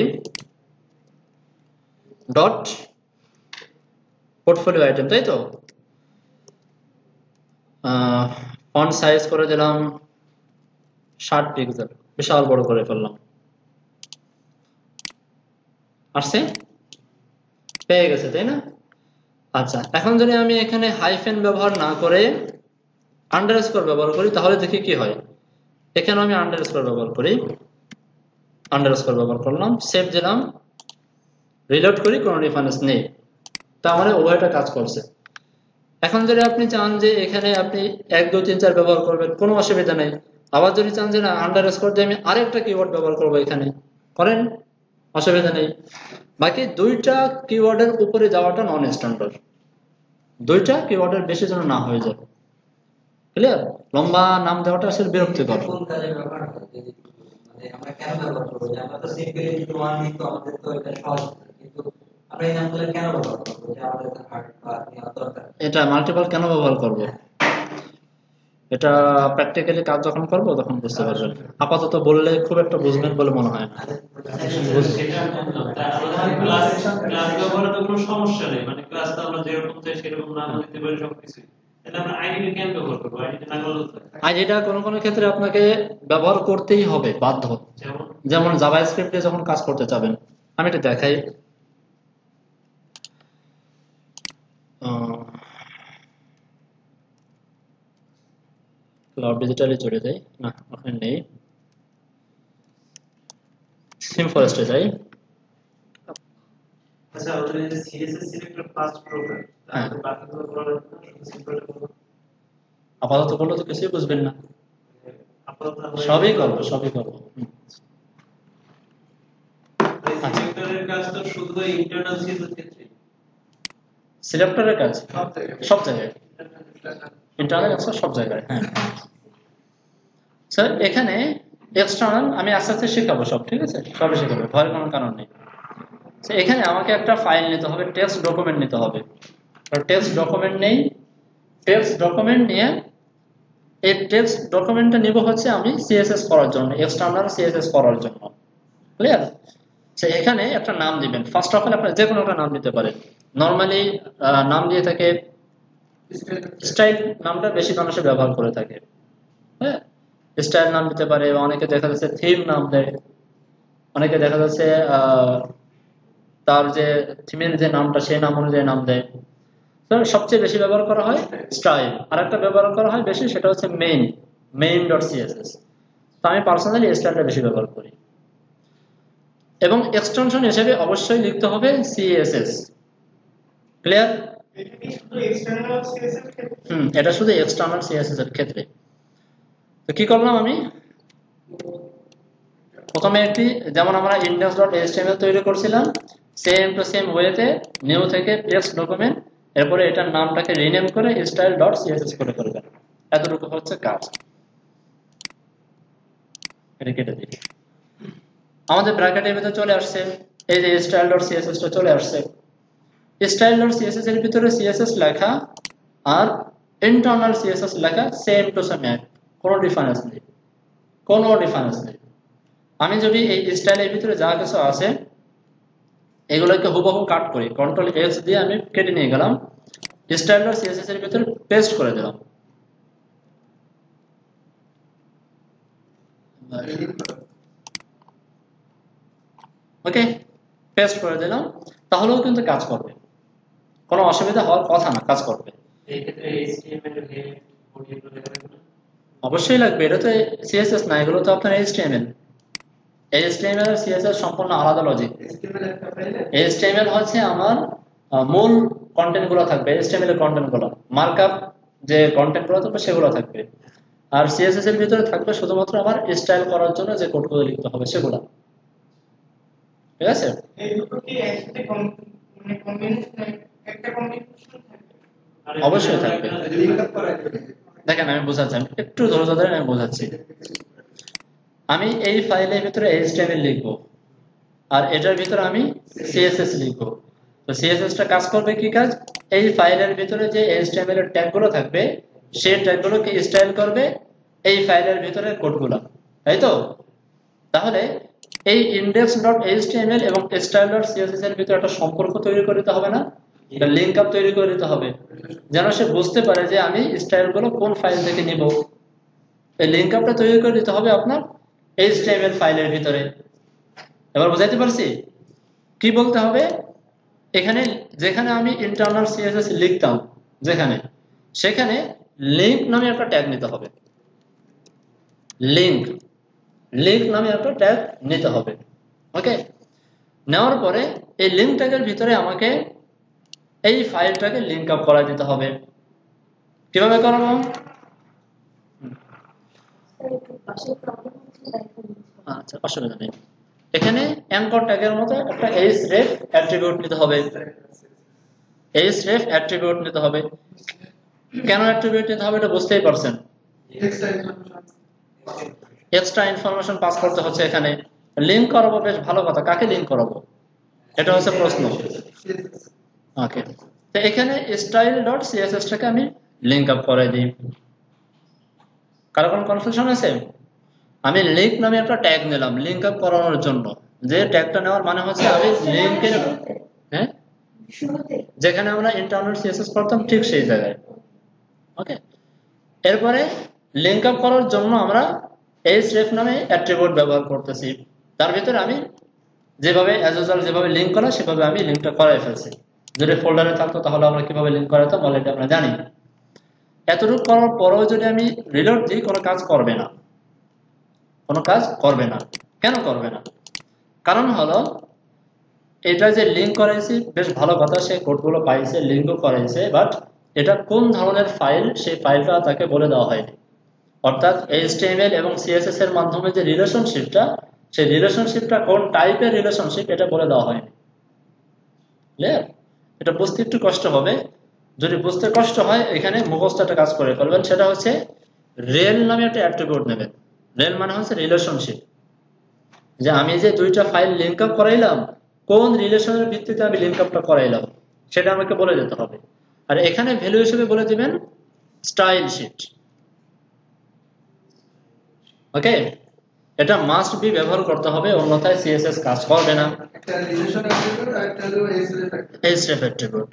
ডট পোর্টফোলিও আইটেম, তাই তো। ফন্ট সাইজ করে দিলাম 60 পিক্সেল, বিশাল বড় করে ফেললাম। আসছে, পেয়ে গেছে, তাই না? আচ্ছা, এখন যদি আমি এখানে হাইফেন ব্যবহার না করে আন্ডারস্কোর ব্যবহার করি, তাহলে দেখি কি হয়। এখানে আমি আন্ডারস্কোর ব্যবহার করি, আন্ডারস্কোর ব্যবহার করলাম, সেভ দিলাম, রিলোড করি, কোনো ডিফারেন্স নেই। তার মানে উভয়টা কাজ করছে। এখন যদি আপনি চান যে এখানে আপনি 1 2 3 4 ব্যবহার করবেন, কোনো অসুবিধা নেই। আবার যদি চান যে না, আন্ডারস্কোর দিয়ে আমি আরেকটা কিওয়ার্ড ব্যবহার করবো, এখানে করেন, অসুবিধা নেই। বাকি দুইটা কিওয়ার্ডের উপরে যাওয়াটা নন স্ট্যান্ডার্ড, দুইটা কিওয়ার্ডের বেশি যেন না হয়ে যায়। ক্লিয়ার? লম্বা নাম দেওয়াটা আসলে বিরক্তিকর। কোন কাজে ব্যবহার হয়, মানে আমরা কেন ব্যবহার করব? যে আমরা তো সিম্পলি যদি ওয়ান দিই তো আমাদের তো এটা সহজ, কিন্তু আমরা এই নামগুলো কেন ব্যবহার করব? যে আমাদের তো হার্ড বা নেওয়া দরকার। এটা মাল্টিপল কেন ব্যবহার করব, এটা প্র্যাকটিক্যালি কাজ যখন করব তখন বুঝতে পারবেন। আপাতত বললে খুব একটা বুঝবেন বলে মনে হয় না। ক্লাস ব্যবহারে তো কোনো সমস্যা নেই, মানে ক্লাস তো আমরা যেরকম চাই সেরকম নাম দিতে পারি সবকিছু। তাহলে আমরা আইডি কেন ব্যবহার করব? আইডি না করলে আইডিটা কোনো কোনো ক্ষেত্রে আপনাকে ব্যবহার করতেই হবে, বাধ্য। যেমন জাভাস্ক্রিপ্টে যখন কাজ করতে চাবেন, আমি এটা দেখাই। ক্লাউড ডিজিটালে চলে যাই, না ওখানে নেই, সিম ফরেস্টে যাই। আচ্ছা, ওটা যে সিএসএস সিলেক্টর ফার্স্ট প্রোগ্রাম, তাহলে বাকিগুলো করা লাগবে না, শুধু সিম্পল করব। আপাতত বললে তো কিছুই বুঝবেন না। আপাতত সবই করবো, সবই করবো। সিলেক্টরের কাজ তো শুধু ইন্টারনাল সিএসএস ক্ষেত্রে, সিলেক্টরের কাজ সব জায়গায়, ইন্টারনাল সব জায়গায়। হ্যাঁ স্যার, এখানে এক্সটার্নাল আমি আস্তে আস্তে শেখাবো সব, ঠিক আছে? সবই শেখাবো, ভয়ের কোনো কারণ নেই। এখানে আমাকে একটা ফাইল নিতে হবে, টেক্সট ডকুমেন্ট নিতে হবে। টেক্সট ডকুমেন্ট নেই, টেক্সট ডকুমেন্ট নিয়ে এই টেক্সট ডকুমেন্টটা নিব হচ্ছে আমি সিএসএস করার জন্য, এক্সটার্নাল সিএসএস করার জন্য। ক্লিয়ার? এখানে একটা নাম দিবেন। ফার্স্ট অফ অল আপনি যে কোনো একটা নাম দিতে পারেন। নরমালি নাম দিয়ে থাকে স্টাইল, নামটা বেশি মানুষে ব্যবহার করে থাকে। হ্যাঁ, স্টাইল নাম দিতে পারে, অনেকে দেখা যাচ্ছে থিম নাম দেয়, অনেকে দেখা যাচ্ছে তার যে থিমের যে নামটা সেই নাম অনুযায়ী নাম দেয়। তো সবচেয়ে বেশি ব্যবহার করা হয় স্টাইল, আর একটা ব্যবহার করা হয় বেশি, সেটা হচ্ছে main.css। তো আমি পার্সোনালি স্টাইলটা বেশি ব্যবহার করি। এবং এক্সটেনশন হিসেবে অবশ্যই লিখতে হবে সিএসএস। ক্লিয়ার? এটা শুধু এক্সটার্নাল সিএসএস এর ক্ষেত্রে। তো কি করলাম আমি, প্রথমে একটি, যেমন আমরা index.html তৈরি করছিলাম, সেম টু সেম ওয়েতে নিউ থেকে টেক্সট ডকুমেন্ট, এরপরে এটার নামটাকে রিনেম করে style.css করে করবেন। এতটুকু হচ্ছে কাজ। এটা কেটে দিই। আমাদের ব্র্যাকেটের ভিতরে চলে আসছে এই যে style.css টা চলে আসছে। style.css এর ভিতরে css লেখা আর ইন্টারনাল css লেখা সেম টু সেম, কোনো ডিফারেন্স নেই, কোনো ডিফারেন্স নেই। আমি যদি এই স্টাইলের ভিতরে যা কিছু আছে এগুলোকে হুবহু কাট করি, কন্ট্রোল এক্স দিয়ে আমি কেটে নিয়ে গেলাম, style.css এর ভিতরে পেস্ট করে দিলাম। ওকে, পেস্ট করে দিলাম, তাহলেও কিন্তু কাজ করবে, কোনো অসুবিধা হওয়ার কথা না, কাজ করবে। এই ক্ষেত্রে HTML এর হেড বডি এগুলো লেখা লাগবে না? অবশ্যই লাগবে, এটা তো সিএসএস না, এগুলো তো আপনার HTML। HTML আর CSS সম্পূর্ণ আলাদা লজিক। HTML হচ্ছে আমার মূল কন্টেন্ট গুলো থাকবে, HTML এর কন্টেন্ট গুলো, মার্কআপ যে কন্টেন্ট গুলো থাকবে সেগুলো থাকবে। আর CSS এর ভিতরে থাকবে শুধুমাত্র আমার স্টাইল করার জন্য যে কোডগুলো লিখতে হবে সেগুলো। ঠিক আছে? এই দুটো কি একসাথে মানে কম্বিনেশন, একটা কম্বিনেশন থাকবে? অবশ্যই থাকবে। দেখেন আমি বোঝাচ্ছি, আমি একটু ধৈর্য ধরেন, আমি বোঝাচ্ছি। আমি এই ফাইলের ভিতরে HTML লিখবো, আর এটার ভিতরে আমি CSS লিখবো। তো CSS টা কাজ করবে কি কাজ? এই ফাইলের ভিতরে যে HTML এর ট্যাগ গুলো থাকবে, সেই ট্যাগ গুলোকে স্টাইল করবে এই ফাইলের ভিতরে কোডগুলো, তাই তো? তাহলে এই index.html এবং style.css এর ভিতরে একটা সম্পর্ক তৈরি করে দিতে হবে না? একটা লিংক আপ তৈরি করে দিতে হবে, যেন সে বুঝতে পারে যে আমি স্টাইল গুলো কোন ফাইল থেকে নিব। এই লিংক আপটা তৈরি করে দিতে হবে আপনার HTML ফাইলের ভিতরে। এবার বুঝাইতে পারছি? কি বলতে হবে? এখানে যেখানে আমি ইন্টারনাল CSS লিখতাম, সেখানে লিংক নামে একটা ট্যাগ নিতে হবে। লিংক নামে একটা ট্যাগ নিতে হবে। ওকে, নেওয়ার পরে এই লিংক ট্যাগের ভিতরে আমাকে এই ফাইলটাকে লিংক আপ করা দিতে হবে। কিভাবে করাবো? আচ্ছা, অসুবিধা নেই। এখানে অ্যাঙ্কর ট্যাগের মতো একটা href অ্যাট্রিবিউট নিতে হবে। href অ্যাট্রিবিউট নিতে হবে। কেন অ্যাট্রিবিউট নিতে হবে এটা বুঝতেই পারছেন। এক্সট্রা ইনফরমেশন পাস করতে হচ্ছে এখানে। লিংক করাবো, বেশ ভালো কথা। কাকে লিংক করাবো? এটা হচ্ছে প্রশ্ন। ওকে, তো এখানে style.css টাকে আমি লিংক আপ করে দিই। কারো কোনো কনফিউশন আছে? আমি লিংক নামে একটা ট্যাগ নিলাম লিংক আপ করানোর জন্য। যে ট্যাগটা নেওয়ার মানে হচ্ছে আমি লিংকের, হ্যাঁ, যেখানে আমরা ইন্টারনাল CSS করতাম ঠিক সেই জায়গায়। ওকে, এরপরে লিংক আপ করার জন্য আমরা href নামে অ্যাট্রিবিউট ব্যবহার করতেছি। তার ভিতরে আমি যেভাবে অ্যাজ ইউজুয়াল যেভাবে লিংক করা সেভাবে আমি লিংকটা করাই ফেলছি। যদি ফোল্ডারে থাকতো তাহলে আমরা কিভাবে লিংক করাতাম অলরেডি আমরা জানি। এতটুকু করার পরেও যদি আমি রিলোড দিই, কোনো কাজ করবে না। কেন করবে না? কারণ হলো এটা যে লিংক করাইছি বেশ ভালো কথা, সে কোডগুলো পাইছে, লিংকও করাইছে, বাট এটা কোন ধরনের ফাইল সেই ফাইলটা তাকে বলে দেওয়া হয়নি। অর্থাৎ HTML এবং CSS এর মাধ্যমে যে রিলেশনশিপটা, সেই রিলেশনশিপটা কোন টাইপের রিলেশনশিপ এটা বলে দেওয়া হয়নি। ক্লিয়ার? এটা বুঝতে একটু কষ্ট হবে। যদি বুঝতে কষ্ট হয়, এখানে মুখস্থ একটা কাজ করে ফেলবেন, সেটা হচ্ছে রেল নামে একটা অ্যাট্রিবিউট নেবেন। রেল মানে হচ্ছে রিলেশনশিপ, যে আমি যে দুইটা ফাইল লিংক আপ করাইলাম, কোন রিলেশনের ভিত্তিতে আমি লিংক আপটা করাইলাম সেটা আমাকে বলে দিতে হবে। আর এখানে ভ্যালু হিসেবে বলে দিবেন স্টাইল শিট। ওকে, এটা মাস্ট বি ব্যবহার করতে হবে, অন্যথায় CSS কাজ করবে না। একটা রিলেশন অ্যাট্রিবিউট আর একটা হলো href অ্যাট্রিবিউট।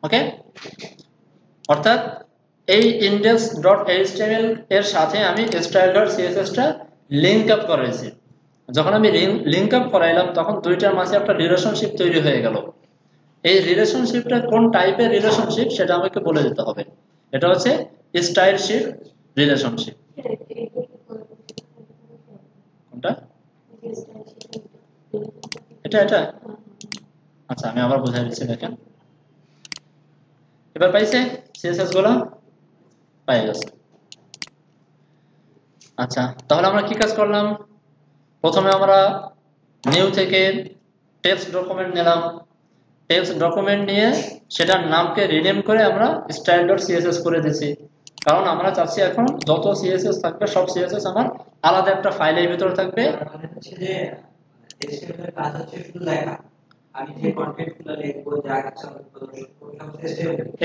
ওকে, অর্থাৎ এই index.html এর সাথে আমি style.css টা লিংক আপ করাইছি। যখন আমি লিংক আপ করাইলাম তখন দুইটার মাঝে একটা রিলেশনশিপ তৈরি হয়ে গেল। এই রিলেশনশিপটা কোন টাইপের রিলেশনশিপ সেটা আমাকে বলে দিতে হবে। এটা হচ্ছে স্টাইল শিট রিলেশনশিপ। কোনটা? এটা। আচ্ছা, আমি আবার বুঝাই দিচ্ছি, দেখেন। এবার পাইছে CSS গুলো? পাই গেছে। আচ্ছা, তাহলে আমরা কি কাজ করলাম? প্রথমে আমরা নিউ থেকে টেক্সট ডকুমেন্ট নিলাম। টেক্সট ডকুমেন্ট নিয়ে সেটার নামকে রিনেম করে আমরা style.css করে দিয়েছি। কারণ আমরা চাচ্ছি এখন যত CSS থাকবে সব CSS আমার আলাদা একটা ফাইলের ভিতরে থাকবে। মানে হচ্ছে যে HTML এর কাজ হচ্ছে শুধু লেখা। আমি যে কন্টেন্টগুলো লিখবো, যা কিছু আমি প্রদর্শন করব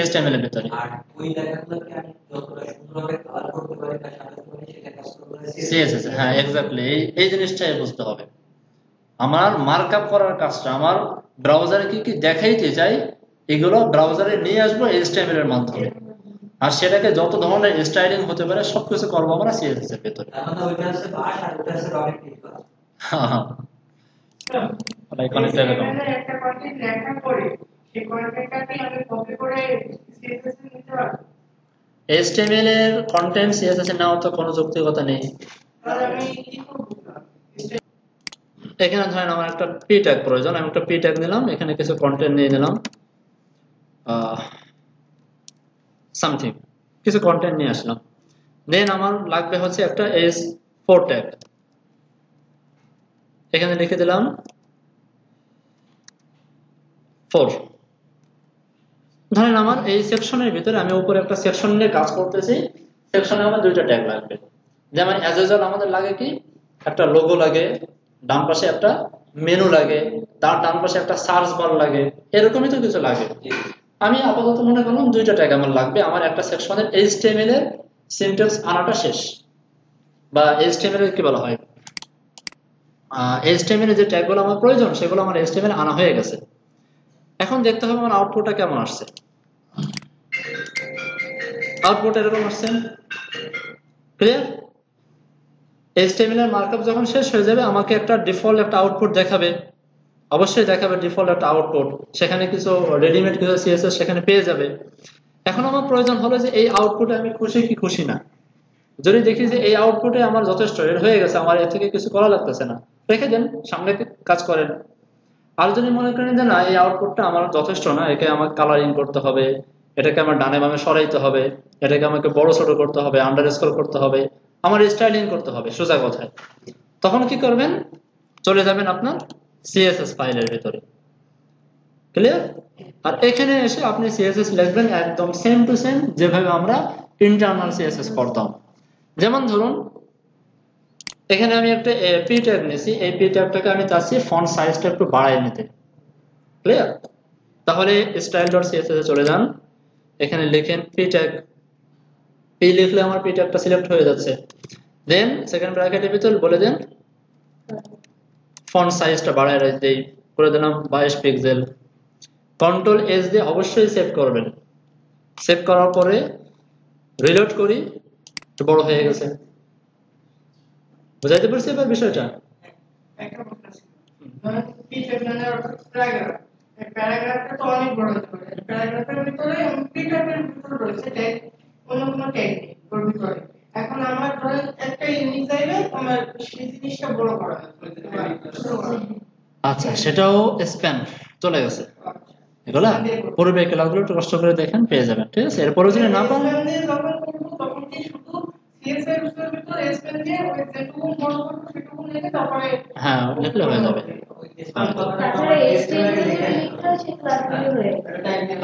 HTML এর ভিতরে, আর ওই লেখাগুলোকে আমি যতটা সুন্দরভাবে কালার করতে পারি তার সাথে সাথে সেটা কাজ করব CSS। হ্যাঁ, এক্স্যাক্টলি, এই জিনিসটাই বুঝতে হবে। আমার মার্কআপ করার কাজটা আমার ব্রাউজারে কি কি দেখাইতে চাই এগুলো ব্রাউজারে নিয়ে আসবো HTML এর মাধ্যমে, আর সেটাকে যত ধরনের স্টাইলিং হতে পারে সবকিছু করবো আমরা CSS এর ভিতরে। তার মানে ওইটা হচ্ছে বাস আর ওটা হচ্ছে রকেট ক্লিক করা। একটা কন্টেন্ট লেখার পরে সেই কন্টেন্টটাকে আমি কপি করে CSS এ নিতে পারবো। HTML এর কন্টেন্ট CSS এ নেওয়ার তো কোনো যৌক্তিকতা নেই। তাহলে আমি কি করব? এখানে ধরেন আমার একটা p ট্যাগ প্রয়োজন, আমি একটা p ট্যাগ নিলাম, এখানে কিছু কন্টেন্ট নিয়ে নিলাম, সামথিং কিছু কন্টেন্ট নিয়ে আসলাম। দেন আমার লাগবে হচ্ছে একটা h4 ট্যাগ, এখানে লিখে দিলাম 4। ধরেন আমার এই সেকশনের ভিতরে আমি উপরে একটা সেকশন নিয়ে কাজ করতেছি, সেকশনে আমার দুইটা ট্যাগ লাগবে। যেমন অ্যাজ ইউজুয়াল আমাদের লাগে কি, একটা লোগো লাগে, ডান পাশে একটা মেনু লাগে, তার ডান পাশে একটা সার্চ বার লাগে, এরকমই তো কিছু লাগে। আমি আপাতত মনে করলাম দুইটা ট্যাগ আমার লাগবে আমার একটা সেকশনের HTML এর সিনট্যাক্স আনাটা শেষ, বা HTML এর কি বলা হয়, HTML এর যে ট্যাগগুলো আমার প্রয়োজন সেগুলো আমার HTML আনা হয়ে গেছে। এখন দেখতে হবে আমার আউটপুটটা কেমন আসছে। আউটপুট এরকম আসছে, ক্লিয়ার? HTML এর মার্কআপ যখন শেষ হয়ে যাবে আমাকে একটা ডিফল্ট একটা আউটপুট দেখাবে, অবশ্যই দেখাবে ডিফল্ট একটা আউটপুট, সেখানে কিছু রেডিমেড কিছু CSS সেখানে পেয়ে যাবে। এখন আমার প্রয়োজন হলো যে এই আউটপুটে আমি খুশি কি খুশি না। যদি দেখি যে এই আউটপুটে আমার যথেষ্ট এর হয়ে গেছে, আমার এর থেকে কিছু করা লাগতেছে না, রেখে দেন, সামনে কাজ করেন। আর যদি মনে করেন যে না এই আউটপুটটা আমার যথেষ্ট না, একে আমার কালারিং করতে হবে, এটাকে আমার ডানে বামে সরাইতে হবে, এটাকে আমাকে বড় ছোট করতে হবে, আন্ডারস্কোর করতে হবে, আমার স্টাইলিং করতে হবে সোজা কথায়, তখন কি করবেন, চলে যাবেন আপনার CSS ফাইলের ভিতরে, ক্লিয়ার? আর এখানে এসে আপনি CSS লিখবেন একদম সেম টু সেম যেভাবে আমরা ইন্টারনাল CSS করতাম। যেমন ধরুন এখানে আমি একটা p ট্যাগ নিয়েছি, এই p ট্যাগটাকে আমি চাচ্ছি ফন্ট সাইজটা একটু বাড়ায় নিতে, ক্লিয়ার? তাহলে style.css এ চলে যান, এখানে লিখেন p ট্যাগ, p লিখলে আমার p ট্যাগটা সিলেক্ট হয়ে যাচ্ছে। দেন সেকেন্ড ব্র্যাকেটের ভিতর বলে দেন ফন্ট সাইজটা বাড়ায় দেই, করে দিলাম 22 পিক্সেল। কন্ট্রোল S দিয়ে অবশ্যই সেভ করবেন, সেভ করার পরে রিলোড করি, বড় হয়ে গেছে। বুঝাইতে পারছি এবার বিষয়টা? একটা কথা ছিল, ধরেন পিটারের প্যারাগ্রাফ, এই প্যারাগ্রাফটা তো অনেক বড় হতে পারে, প্যারাগ্রাফের ভিতরে পিটারের ভিতরে রয়েছে ট্যাগ, অন্য কোনো ট্যাগ নেই ওর ভিতরে। এখন আমার ধরেন একটা ইউনিক চাইলে আমার সেই জিনিসটা বড় করা আচ্ছা, সেটাও স্প্যান চলে গেছে, এগুলা পূর্বে ক্লাসগুলো একটু কষ্ট করে দেখেন, পেয়ে যাবেন, ঠিক আছে? এরপরে যদি না পান যখন করব তখন কি শুধু সিএসএস এর ভিতরে স্পেন দিয়ে ওই যেটুকু বড় করব সেটুকু লিখে তারপরে হ্যাঁ লিখলে হয়ে যাবে। তারপরে HTML এর যে লিঙ্কটা আছে ক্লাসগুলো হয়ে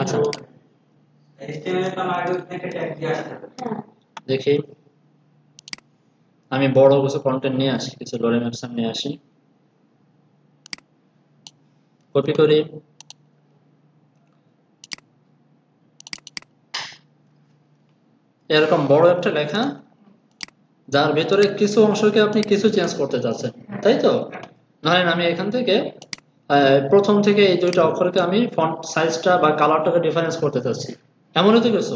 আচ্ছা HTML তো আমার আগে থেকে ট্যাগ দিয়ে আসতে হবে। দেখি আমি বড় কিছু কন্টেন্ট নিয়ে আসি, কিছু লরেম অ্যাপশন নিয়ে আসি, কপি করি, এরকম বড় একটা লেখা যার ভিতরে কিছু অংশকে আপনি কিছু চেঞ্জ করতে চাচ্ছেন, তাই তো? ধরেন আমি এখান থেকে প্রথম থেকে এই দুইটা অক্ষরকে আমি ফন্ট সাইজটা বা কালারটাকে ডিফারেন্স করতে চাচ্ছি, এমনই তো কিছু।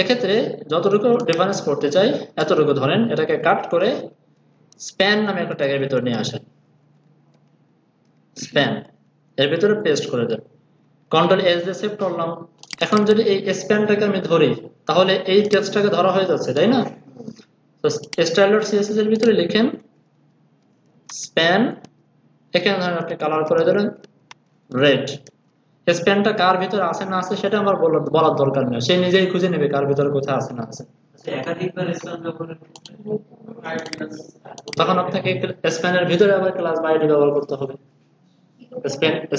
এক্ষেত্রে যতটুকু ডিফারেন্স করতে চাই এতটুকু ধরেন এটাকে কাট করে স্প্যান নামে একটা ট্যাগের ভিতরে নিয়ে আসেন, স্প্যান এর ভিতরে পেস্ট করে দেন, কন্ট্রোল S দিয়ে সেভ করলাম। এখন যদি এই স্প্যানটাকে আমি ধরি তাহলে এই টেক্সটটাকে ধরা হয়ে যাচ্ছে, তাই না? তো style.css এর ভিতরে লিখেন স্প্যান, এখানে ধরেন আপনি কালার করে দিলেন রেড। স্প্যানটা কার ভিতরে আছে না আছে সেটা আমার বলার দরকার নেই, সে নিজেই খুঁজে নেবে কার ভিতরে কোথায় আছে না আছে। একাধিকবার স্প্যান ব্যবহার তখন আপনাকে স্প্যানের ভিতরে আবার ক্লাস বা আইডি ব্যবহার করতে হবে,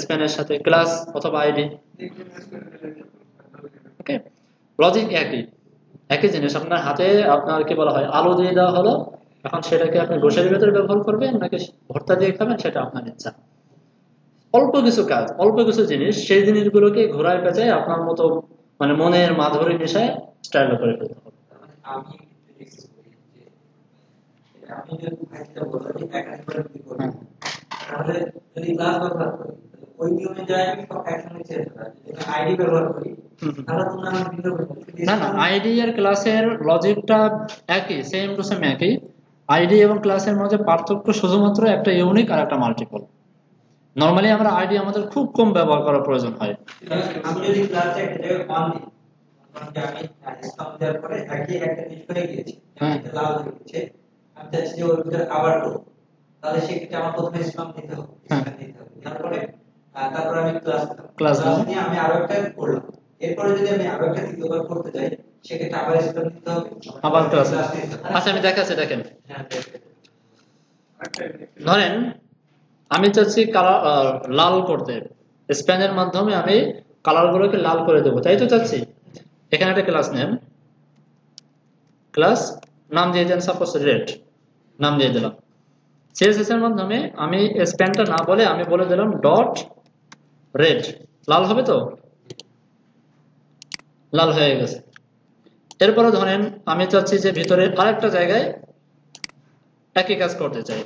স্প্যানের সাথে ক্লাস অথবা আইডি। ওকে, লজিক একই জিনিস। আপনার হাতে আপনার কি বলা হয় আলু দিয়ে দেওয়া হলো, এখন সেটাকে আপনি গোশের ভিতরে ব্যবহার করবেন নাকি ভর্তা দিয়ে খাবেন সেটা আপনার ইচ্ছা। অল্প কিছু কাজ, অল্প কিছু জিনিস, সেই জিনিসগুলোকে ঘোরায় পেঁচায় আপনার মতো মানে মনের মাধুরী নেশায় স্টাইল করে ফেলতে হবে। আমি আপনি যদি ভাইটা বলেন একাধিকবার কি করবেন, তাহলে যদি ক্লাস ব্যবহার করি ওই নিয়মে যায় আমি সব একসঙ্গে ছেড়ে দেব। যদি আইডি ব্যবহার করি তাহলে তোমরা আমার ভিডিও না না, আইডি আর ক্লাসের লজিকটা একই, সেম টু সেম একই। আইডি এবং ক্লাসের মধ্যে পার্থক্য শুধুমাত্র একটা ইউনিক আর একটা মাল্টিপল। নরমালি আমরা আইডি আমাদের খুব কম ব্যবহার করার প্রয়োজন হয়। আমি যদি ক্লাসে একটা জায়গায় অন দিই, মানে আমি স্টপ দেওয়ার পরে একই একটা জিনিস করে গিয়েছি, এটা লাল হয়ে গেছে, আমি চাচ্ছি যে ওর ভিতরে আবার করব, তাহলে সেক্ষেত্রে আমার প্রথমে স্টপ দিতে হবে, তারপরে আমি ক্লাস নিয়ে আমি আরো একটা করলাম। এরপরে যদি আমি আরো একটা দ্বিতীয়বার করতে চাই সেক্ষেত্রে আবার স্টপ দিতে হবে, আবার ক্লাস। আচ্ছা আমি দেখাচ্ছি, দেখেন ধরেন আমি চাচ্ছি কালার লাল করতে, স্প্যানের মাধ্যমে আমি কালারগুলোকে লাল করে দেবো, তাই তো চাচ্ছি। এখানে একটা ক্লাস নেম, ক্লাস নাম দিয়ে দেন সাপোজ রেড, নাম দিয়ে দিলাম। সিএসএস এর মাধ্যমে আমি স্প্যানটা না বলে আমি বলে দিলাম ডট রেড, লাল হবে তো, লাল হয়ে গেছে। এরপরে ধরেন আমি চাচ্ছি যে ভিতরে আরেকটা জায়গায় একই কাজ করতে চাই,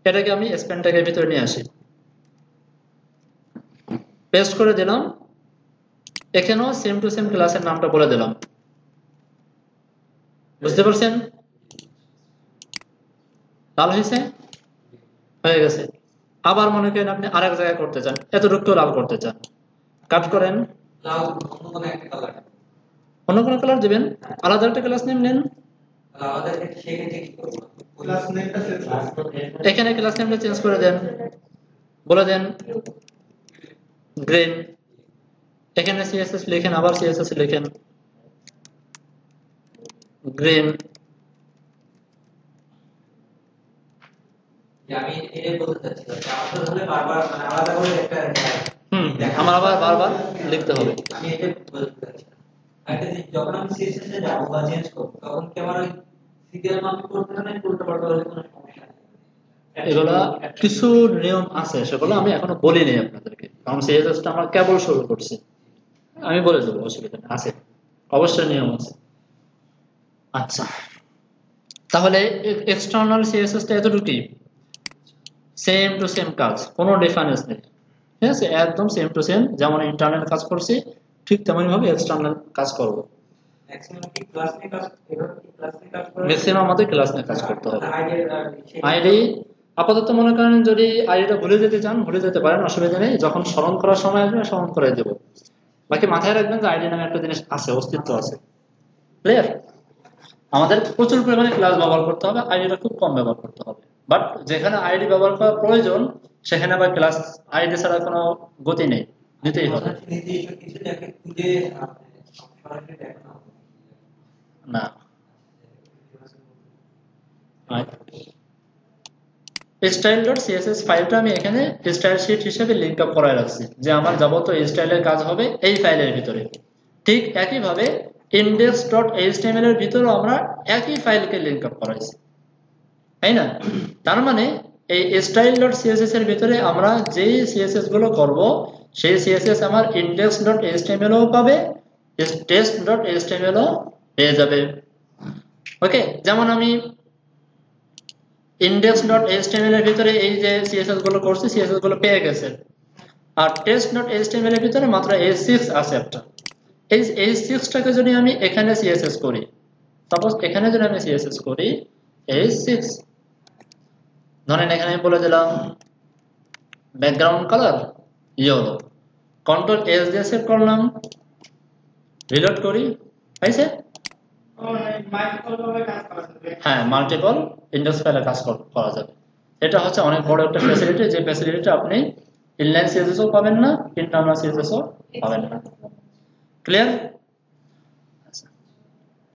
এটাকে আমি স্প্যানটাকে ভিতরে নিয়ে আসি, পেস্ট করে দিলাম। এখানেও সেম টু সেম ক্লাসের নামটা বলে দিলাম, বুঝতে পারছেন? লাল হয়েছে, হয়ে গেছে। আবার মনে করেন আপনি আরেক জায়গায় করতে চান, এতটুকু লাল করতে চান, কাট করেন, লাল অন্য কোনো একটা কালার, অন্য কোনো কালার দিবেন, আলাদা একটা ক্লাস নেম নেন। আমাদের সেক্ষেত্রে কি করবো? ক্লাস নেমটা সেট এখানে ক্লাস নেমটা চেঞ্জ করে দেন, বলে দেন গ্রিন। এখানে সিএসএস লিখেন, আবার সিএসএস লিখেন গ্রিন। আমি এটাই বলতে চাচ্ছিলাম যে আমাদের হলে বারবার মানে আলাদা করে একটা আমার আবার বারবার লিখতে হবে। আমি এটা বলতে চাচ্ছিলাম একটা জিনিস, যখন আমি সিএসএস এ যাবো বা চেঞ্জ করবো তখন কি আমার ওই সিরিয়াল মাপ করতে হবে, উল্টো পাল্টা হলে কোনো সমস্যা নেই? এগুলা কিছু নিয়ম আছে, সেগুলো আমি এখনো বলিনি আপনাদেরকে, কারণ সিএসএসটা আমার কেবল শুরু করছি। আমি বলে দেবো, অসুবিধা নেই, আছে অবশ্যই নিয়ম আছে। আচ্ছা, তাহলে এক্সটার্নাল সিএসএসটা এতটুকুই, সেম টু সেম কাজ, কোনো ডিফারেন্স নেই, ঠিক আছে? একদম সেম টু সেম, যেমন ইন্টারনাল কাজ করছি ঠিক তেমনি ভাবে এক্সটার্নাল কাজ করব। ম্যাক্সিমাম কি ক্লাস নিয়ে কাজ, এভাবে কি ক্লাস নিয়ে কাজ করে ম্যাক্সিমাম আমাদের ক্লাস নিয়ে কাজ করতে হবে। আইডিয়া আইডি আপাতত মনে করেন যদি আইডিটা ভুলে যেতে চান ভুলে যেতে পারেন, অসুবিধা নেই, যখন স্মরণ করার সময় আসবে স্মরণ করে দেবো। বাকি মাথায় রাখবেন যে আইডি নামে একটা জিনিস আছে, অস্তিত্ব আছে। ক্লিয়ার? আমাদের প্রচুর পরিমাণে ক্লাস ব্যবহার করতে হবে, আইডিটা খুব কম ব্যবহার করতে হবে। বাট যেখানে আইডি ব্যবহার করা প্রয়োজন সেখানে আবার ক্লাস আইডি ছাড়া কোনো গতি নেই, নিতেই হবে। নির্দিষ্ট কিছু দেখে খুঁজে সরাসরি দেখানো হবে না, style.css ফাইলটা আমি এখানে স্টাইল শীট হিসেবে লিংক আপ করায় রাখছি, যে আমার যাবতীয় স্টাইলের কাজ হবে এই ফাইলের ভিতরে। ঠিক একইভাবে index.html এর ভিতরেও আমরা একই ফাইলকে লিংক আপ করাইছি, তাই না? তার মানে এই style.css এর ভিতরে আমরা যেই সিএসএস গুলো করব সেই সিএসএস আমার index.html ও পাবে, test.html ও পেয়ে যাবে। ওকে, যেমন আমি index.html এর ভিতরে এই যে সিএসএস গুলো করছি, সিএসএস গুলো পেয়ে গেছে, আর test.html এর ভিতরে মাত্র h6 আছে একটা। এই h6 টাকে যদি আমি এখানে সিএসএস করি, সাপোজ এখানে যদি আমি সিএসএস করি h6, ধরেন এখানে আমি বলে দিলাম background colour yellow, control S দিয়ে সেভ করলাম, রিলোড করি, পাইছে? হ্যাঁ, মাল্টিপল ইন্ডেক্স ফাইলে কাজ করা যাবে। এটা হচ্ছে অনেক বড় একটা ফ্যাসিলিটি, যে ফ্যাসিলিটিটা আপনি ইনলাইন সিএসএস ও পাবেন না, ইন্টারনাল সিএসএস ও পাবেন না। ক্লিয়ার?